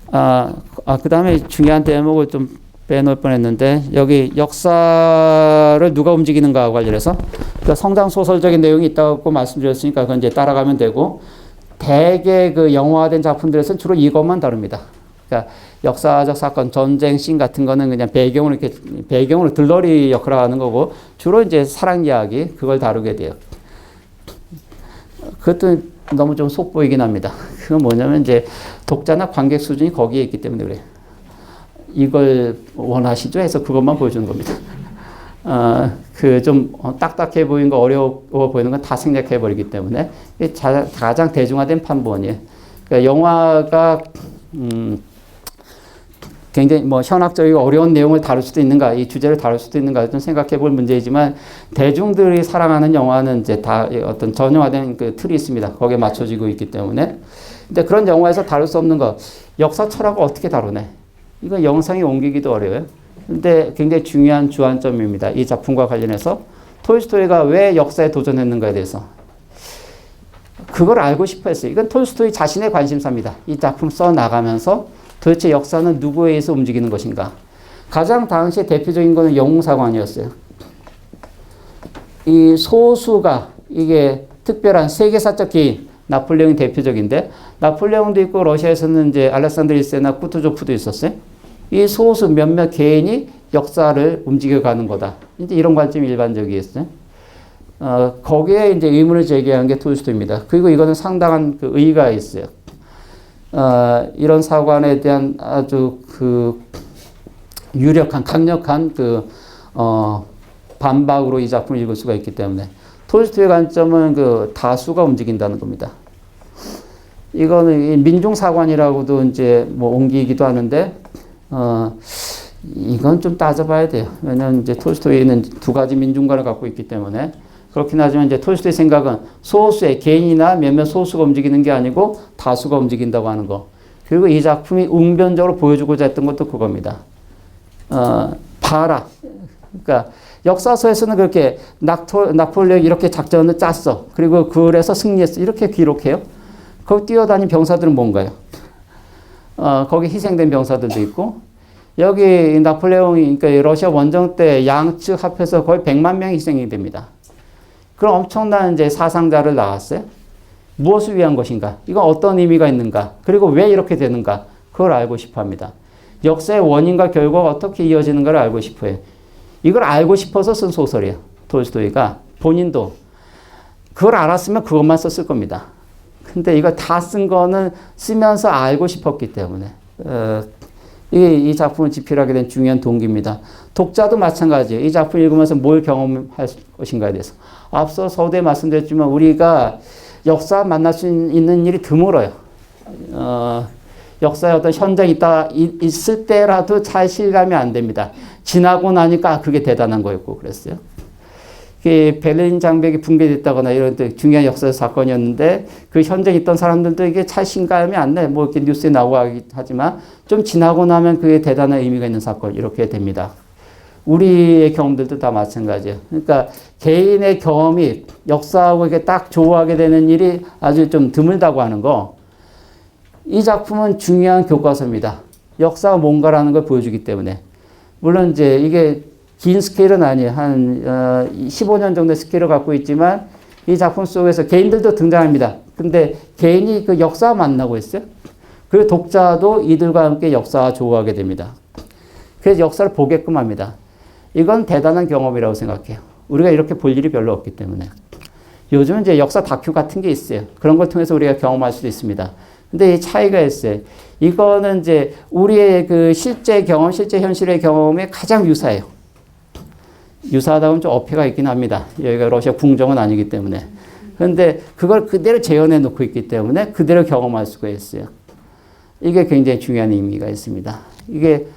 그 다음에 중요한 대목을 좀 빼놓을 뻔했는데, 여기 역사를 누가 움직이는가와 관련해서 그러니까 성장 소설적인 내용이 있다고 말씀드렸으니까 그건 이제 따라가면 되고, 대개 영화화된 작품들에서는 주로 이것만 다룹니다. 그러니까 역사적 사건, 전쟁 씬 같은 거는 그냥 배경으로 들러리 역할을 하는 거고, 주로 이제 사랑 이야기 그걸 다루게 돼요. 그것도 너무 좀 속보이긴 합니다. 그건 뭐냐면 이제 독자나 관객 수준이 거기에 있기 때문에 그래요. 이걸 원하시죠? 해서 그것만 보여주는 겁니다. 좀 딱딱해 보이는 거, 어려워 보이는 건 다 생략해 버리기 때문에 가장 대중화된 판본이에요. 그러니까 영화가 굉장히 뭐 현학적이고 어려운 내용을 다룰 수도 있는가, 이 주제를 다룰 수도 있는가 좀 생각해 볼 문제이지만, 대중들이 사랑하는 영화는 이제 다 어떤 전형화된 틀이 있습니다. 거기에 맞춰지고 있기 때문에. 근데 그런 영화에서 다룰 수 없는 거, 역사 철학을 어떻게 다루네. 이거 영상에 옮기기도 어려워요. 근데 굉장히 중요한 주안점입니다. 이 작품과 관련해서 톨스토이가 왜 역사에 도전했는가에 대해서 그걸 알고 싶어 했어요. 이건 톨스토이 자신의 관심사입니다. 이 작품 써 나가면서 도대체 역사는 누구에 의해서 움직이는 것인가. 가장 당시에 대표적인 거는 영웅사관이었어요. 이 소수가 이게 특별한 세계사적 개인, 나폴레옹이 대표적인데, 나폴레옹도 있고 러시아에서는 이제 알렉산더 1세나 쿠투조프도 있었어요. 이 소수 몇몇 개인이 역사를 움직여가는 거다. 이제 이런 관점이 일반적이었어요. 거기에 이제 의문을 제기한 게 톨스토이입니다. 그리고 이거는 상당한 의의가 있어요. 이런 사관에 대한 아주 유력한, 강력한 반박으로 이 작품을 읽을 수가 있기 때문에, 톨스토이의 관점은 다수가 움직인다는 겁니다. 이거는 민중사관이라고도 이제 뭐 옮기기도 하는데, 이건 좀 따져봐야 돼요. 왜냐면 이제 톨스토이는 두 가지 민중관을 갖고 있기 때문에. 그렇긴 하지만 이제 톨스토이 생각은 소수의 개인이나 몇몇 소수가 움직이는 게 아니고 다수가 움직인다고 하는 거. 그리고 이 작품이 웅변적으로 보여주고자 했던 것도 그겁니다. 봐라. 그러니까 역사서에서는 그렇게 나폴레옹이 이렇게 작전을 짰어. 그리고 그래서 승리했어. 이렇게 기록해요. 거기 뛰어다닌 병사들은 뭔가요? 거기 희생된 병사들도 있고, 여기 나폴레옹이, 그러니까 러시아 원정 때 양측 합해서 거의 100만 명이 희생이 됩니다. 그럼 엄청난 이제 사상자를 낳았어요. 무엇을 위한 것인가? 이건 어떤 의미가 있는가? 그리고 왜 이렇게 되는가? 그걸 알고 싶어 합니다. 역사의 원인과 결과가 어떻게 이어지는가를 알고 싶어 해요. 이걸 알고 싶어서 쓴 소설이에요. 톨스토이가 본인도 그걸 알았으면 그것만 썼을 겁니다. 근데 이거 다 쓴 거는 쓰면서 알고 싶었기 때문에. 이게 이 작품을 집필하게 된 중요한 동기입니다. 독자도 마찬가지예요. 이 작품 읽으면서 뭘 경험할 것인가에 대해서. 앞서 서두에 말씀드렸지만 우리가 역사 만날 수 있는 일이 드물어요. 역사에 어떤 현장이 있을 때라도 잘 실감이 안 됩니다. 지나고 나니까 그게 대단한 거였고 그랬어요. 베를린 장벽이 붕괴됐다거나 이런 중요한 역사 사건이었는데 그 현장에 있던 사람들도 이게 잘 실감이 안 나요. 뭐 이렇게 뉴스에 나오고 하지만 좀 지나고 나면 그게 대단한 의미가 있는 사건 이렇게 됩니다. 우리의 경험들도 다 마찬가지예요. 그러니까 개인의 경험이 역사하고 이렇게 딱 조화하게 되는 일이 아주 좀 드물다고 하는 거. 이 작품은 중요한 교과서입니다. 역사가 뭔가라는 걸 보여주기 때문에. 물론 이제 이게 긴 스케일은 아니에요. 한 15년 정도의 스케일을 갖고 있지만 이 작품 속에서 개인들도 등장합니다. 근데 개인이 그 역사와 만나고 있어요. 그리고 독자도 이들과 함께 역사와 조우하게 됩니다. 그래서 역사를 보게끔 합니다. 이건 대단한 경험이라고 생각해요. 우리가 이렇게 볼 일이 별로 없기 때문에. 요즘 이제 역사 다큐 같은 게 있어요. 그런 걸 통해서 우리가 경험할 수도 있습니다. 근데 이 차이가 있어요. 이거는 이제 우리의 그 실제 경험, 실제 현실의 경험에 가장 유사해요. 유사하다 보면 좀 어폐가 있긴 합니다. 여기가 러시아 궁정은 아니기 때문에. 그런데 그걸 그대로 재현해 놓고 있기 때문에 그대로 경험할 수가 있어요. 이게 굉장히 중요한 의미가 있습니다. 이게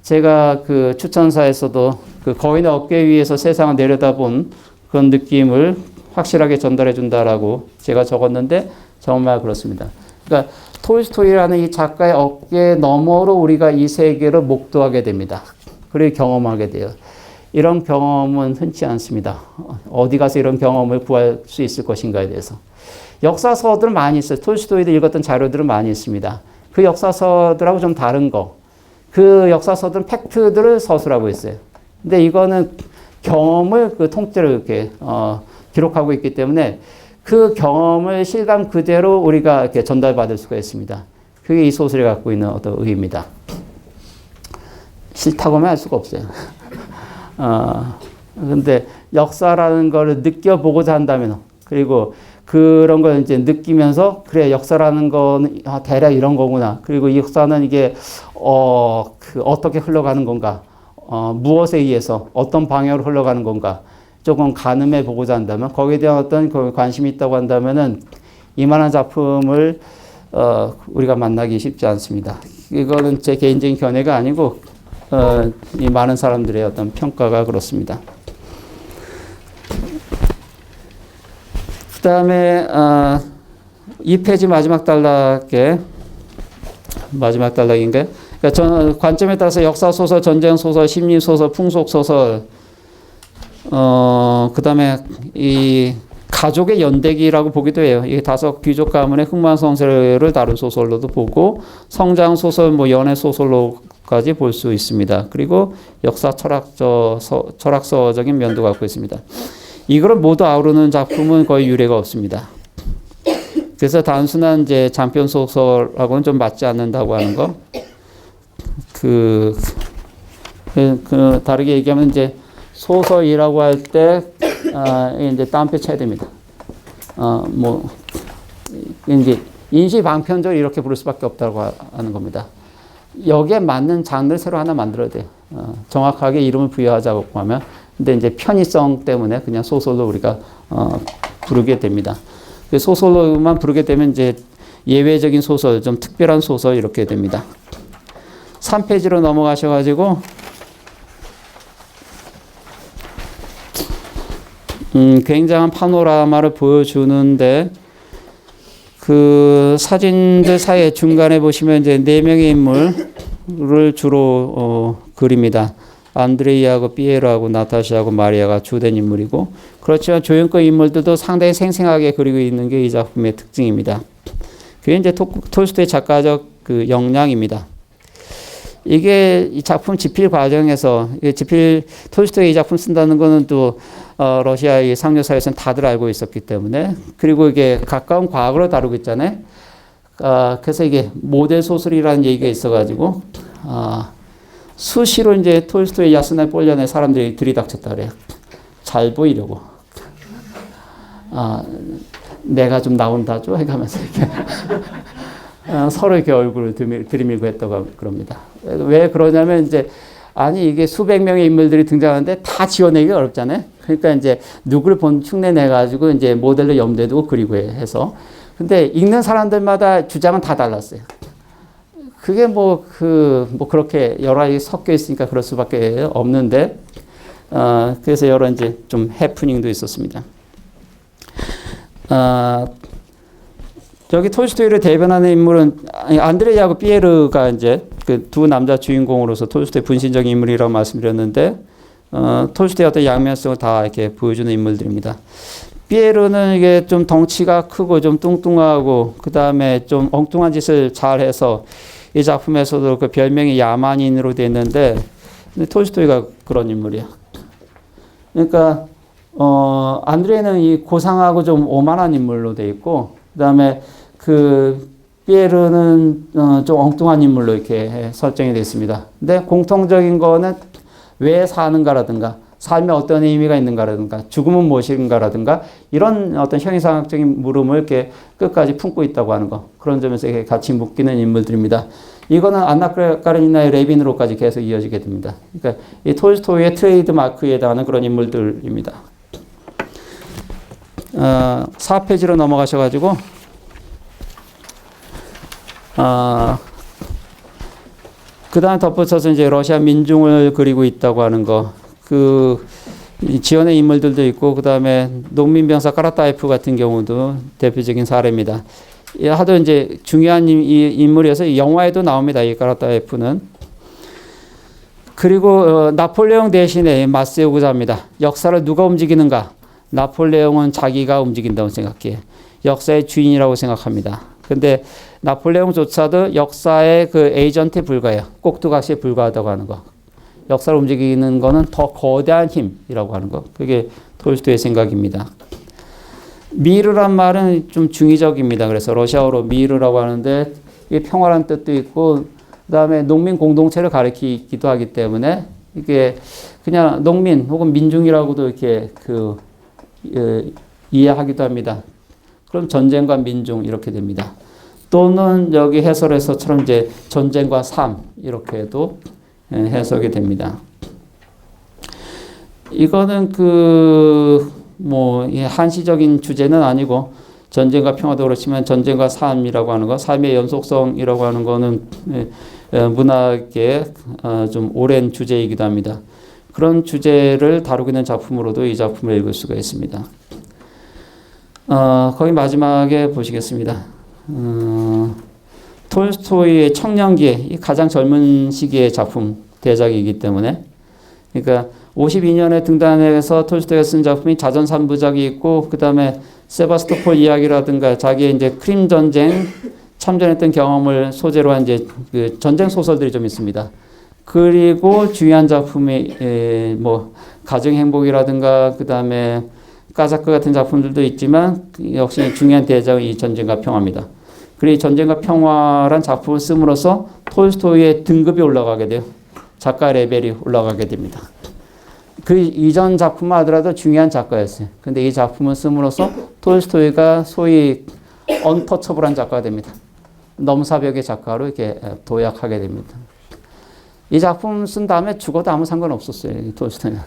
제가 그 추천사에서도 그 거인의 어깨 위에서 세상을 내려다본 그런 느낌을 확실하게 전달해 준다라고 제가 적었는데 정말 그렇습니다. 그러니까 톨스토이라는 이 작가의 어깨 너머로 우리가 이 세계를 목도하게 됩니다. 그리고 경험하게 돼요. 이런 경험은 흔치 않습니다. 어디 가서 이런 경험을 구할 수 있을 것인가에 대해서. 역사서들은 많이 있어요. 톨스토이도 읽었던 자료들은 많이 있습니다. 그 역사서들하고 좀 다른 거. 그 역사서들은 팩트들을 서술하고 있어요. 근데 이거는 경험을 그 통째로 이렇게 기록하고 있기 때문에 그 경험을 실감 그대로 우리가 이렇게 전달받을 수가 있습니다. 그게 이 소설이 갖고 있는 어떤 의미입니다. 싫다고만 할 수가 없어요. 근데 역사라는 걸 느껴보고자 한다면, 그리고 그런 걸 이제 느끼면서, 그래, 역사라는 거는 대략 이런 거구나. 그리고 이 역사는 이게, 어떻게 흘러가는 건가. 무엇에 의해서, 어떤 방향으로 흘러가는 건가. 조금 가늠해 보고자 한다면, 거기에 대한 어떤 관심이 있다고 한다면은, 이만한 작품을, 우리가 만나기 쉽지 않습니다. 이거는 제 개인적인 견해가 아니고, 이 많은 사람들의 어떤 평가가 그렇습니다. 그 다음에 2페이지 마지막 단락인가요? 그러니까 관점에 따라서 역사소설, 전쟁소설, 심리소설, 풍속소설, 그 다음에 이 가족의 연대기라고 보기도 해요. 이 다섯 귀족 가문의 흑마성세를 다룬 소설로도 보고, 성장소설, 뭐 연애소설로까지 볼 수 있습니다. 그리고 역사 철학서적인 면도 갖고 있습니다. 이거를 모두 아우르는 작품은 거의 유례가 없습니다. 그래서 단순한 이제 장편 소설하고는 좀 맞지 않는다고 하는 거. 다르게 얘기하면 이제 소설이라고 할 때, 이제 땀pe 쳐야 됩니다. 이제 인지방편적으로 이렇게 부를 수밖에 없다고 하는 겁니다. 여기에 맞는 장르를 새로 하나 만들어야 돼요. 정확하게 이름을 부여하자고 하면. 근데 이제 편의성 때문에 그냥 소설로 우리가, 부르게 됩니다. 소설로만 부르게 되면 이제 예외적인 소설, 좀 특별한 소설 이렇게 됩니다. 3페이지로 넘어가셔가지고, 굉장한 파노라마를 보여주는데, 그 사진들 사이에 중간에 보시면 이제 4명의 인물을 주로 그립니다. 안드레이하고 피에로하고 나타샤하고 마리아가 주된 인물이고, 그렇지만 조연급 인물들도 상당히 생생하게 그리고 있는 게 이 작품의 특징입니다. 그게 이제 톨스토이 작가적 그 역량입니다. 이게 이 작품 집필 과정에서, 톨스토이 이 작품 쓴다는 거는 또 러시아의 상류사회에서는 다들 알고 있었기 때문에, 그리고 이게 가까운 과거로 다루고 있잖아요. 그래서 이게 모델 소설이라는 얘기가 있어가지고, 수시로 이제 톨스토이 야스나의 폴련에 사람들이 들이닥쳤다 그래요. 잘 보이려고. 내가 좀 나온다죠? 해가면서 이렇게. 서로 이렇게 얼굴을 들이밀고 했다고 그럽니다. 왜 그러냐면 이제 아니 이게 수백 명의 인물들이 등장하는데 다 지어내기 어렵잖아요. 그러니까 이제 누구를 흉내 내 가지고 이제 모델로 염두에 두고 그리고 해서 근데 읽는 사람들마다 주장은 다 달랐어요. 그게 뭐 그렇게 여러 가지 섞여 있으니까 그럴 수밖에 없는데 그래서 여러 이제 좀 해프닝도 있었습니다. 여기 톨스토이를 대변하는 인물은 안드레이하고 피에르가 이제 그 두 남자 주인공으로서 톨스토이 분신적인 인물이라고 말씀드렸는데 톨스토이의 어떤 양면성을 다 이렇게 보여주는 인물들입니다. 피에르는 이게 좀 덩치가 크고 좀 뚱뚱하고 그 다음에 좀 엉뚱한 짓을 잘해서 이 작품에서도 그 별명이 야만인으로 되어 있는데 톨스토이가 그런 인물이야. 그러니까 안드레이는 이 고상하고 좀 오만한 인물로 되어 있고 그 다음에 그 피에르는 좀 엉뚱한 인물로 이렇게 설정이 되어 있습니다. 근데 공통적인 거는 왜 사는가라든가 삶에 어떤 의미가 있는가라든가 죽음은 무엇인가라든가 이런 어떤 형이상학적인 물음을 이렇게 끝까지 품고 있다고 하는 거 그런 점에서 이렇게 같이 묶이는 인물들입니다. 이거는 안나 까레니나의 레빈으로까지 계속 이어지게 됩니다. 그러니까 이 톨스토이의 트레이드 마크에 해당하는 그런 인물들입니다. 4페이지로 넘어가셔가지고 그 다음에 덧붙여서 이제 러시아 민중을 그리고 있다고 하는 거, 지원의 인물들도 있고, 그 다음에 농민병사 까라타예프 같은 경우도 대표적인 사례입니다. 하도 이제 중요한 인물이어서 영화에도 나옵니다. 이 까라타예프는. 그리고 나폴레옹 대신에 맞세우고자 합니다. 역사를 누가 움직이는가? 나폴레옹은 자기가 움직인다고 생각해요. 역사의 주인이라고 생각합니다. 근데 나폴레옹조차도 역사의 그 에이전트에 불과해요. 꼭두각시에 불과하다고 하는 거. 역사를 움직이는 거는 더 거대한 힘이라고 하는 거. 그게 톨스토이의 생각입니다. 미르란 말은 좀 중의적입니다. 그래서 러시아어로 미르라고 하는데 이게 평화란 뜻도 있고 그다음에 농민 공동체를 가리키기도 하기 때문에 이게 그냥 농민 혹은 민중이라고도 이렇게 이해하기도 합니다. 그럼 전쟁과 민중 이렇게 됩니다. 또는 여기 해설에서처럼 이제 전쟁과 삶 이렇게도 해석이 됩니다. 이거는 한시적인 주제는 아니고 전쟁과 평화도 그렇지만 전쟁과 삶이라고 하는 거, 삶의 연속성이라고 하는 거는 문학의 좀 오랜 주제이기도 합니다. 그런 주제를 다루고 있는 작품으로도 이 작품을 읽을 수가 있습니다. 거기 마지막에 보시겠습니다. 톨스토이의 청년기에 가장 젊은 시기의 작품 대작이기 때문에 그러니까 52년에 등단해서 톨스토이가 쓴 작품이 자전 3부작이 있고 그 다음에 세바스토폴 이야기라든가 자기의 이제 크림 전쟁 참전했던 경험을 소재로 한 이제 그 전쟁 소설들이 좀 있습니다. 그리고 중요한 작품이 가정 행복이라든가 그 다음에 까자크 같은 작품들도 있지만 역시 중요한 대작은 이 전쟁과 평화입니다. 그리고 이 전쟁과 평화란 작품을 씀으로써 톨스토이의 등급이 올라가게 돼요. 작가 레벨이 올라가게 됩니다. 그 이전 작품만 하더라도 중요한 작가였어요. 근데 이 작품을 씀으로써 톨스토이가 소위 언터처블한 작가가 됩니다. 넘사벽의 작가로 이렇게 도약하게 됩니다. 이 작품 쓴 다음에 죽어도 아무 상관없었어요. 톨스토이는.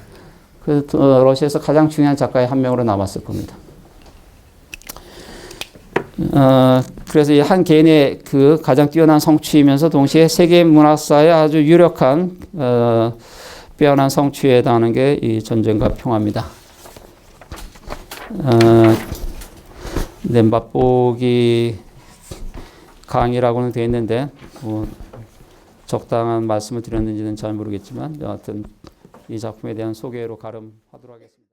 그래서 러시아에서 가장 중요한 작가의 한 명으로 남았을 겁니다. 그래서 이 한 개인의 그 가장 뛰어난 성취이면서 동시에 세계 문학사에 아주 유력한 빼어난 성취에 해당하는 게 이 전쟁과 평화입니다. 맛보기 강의라고는 되어 있는데 적당한 말씀을 드렸는지는 잘 모르겠지만 여하튼 이 작품에 대한 소개로 가름하도록 하겠습니다.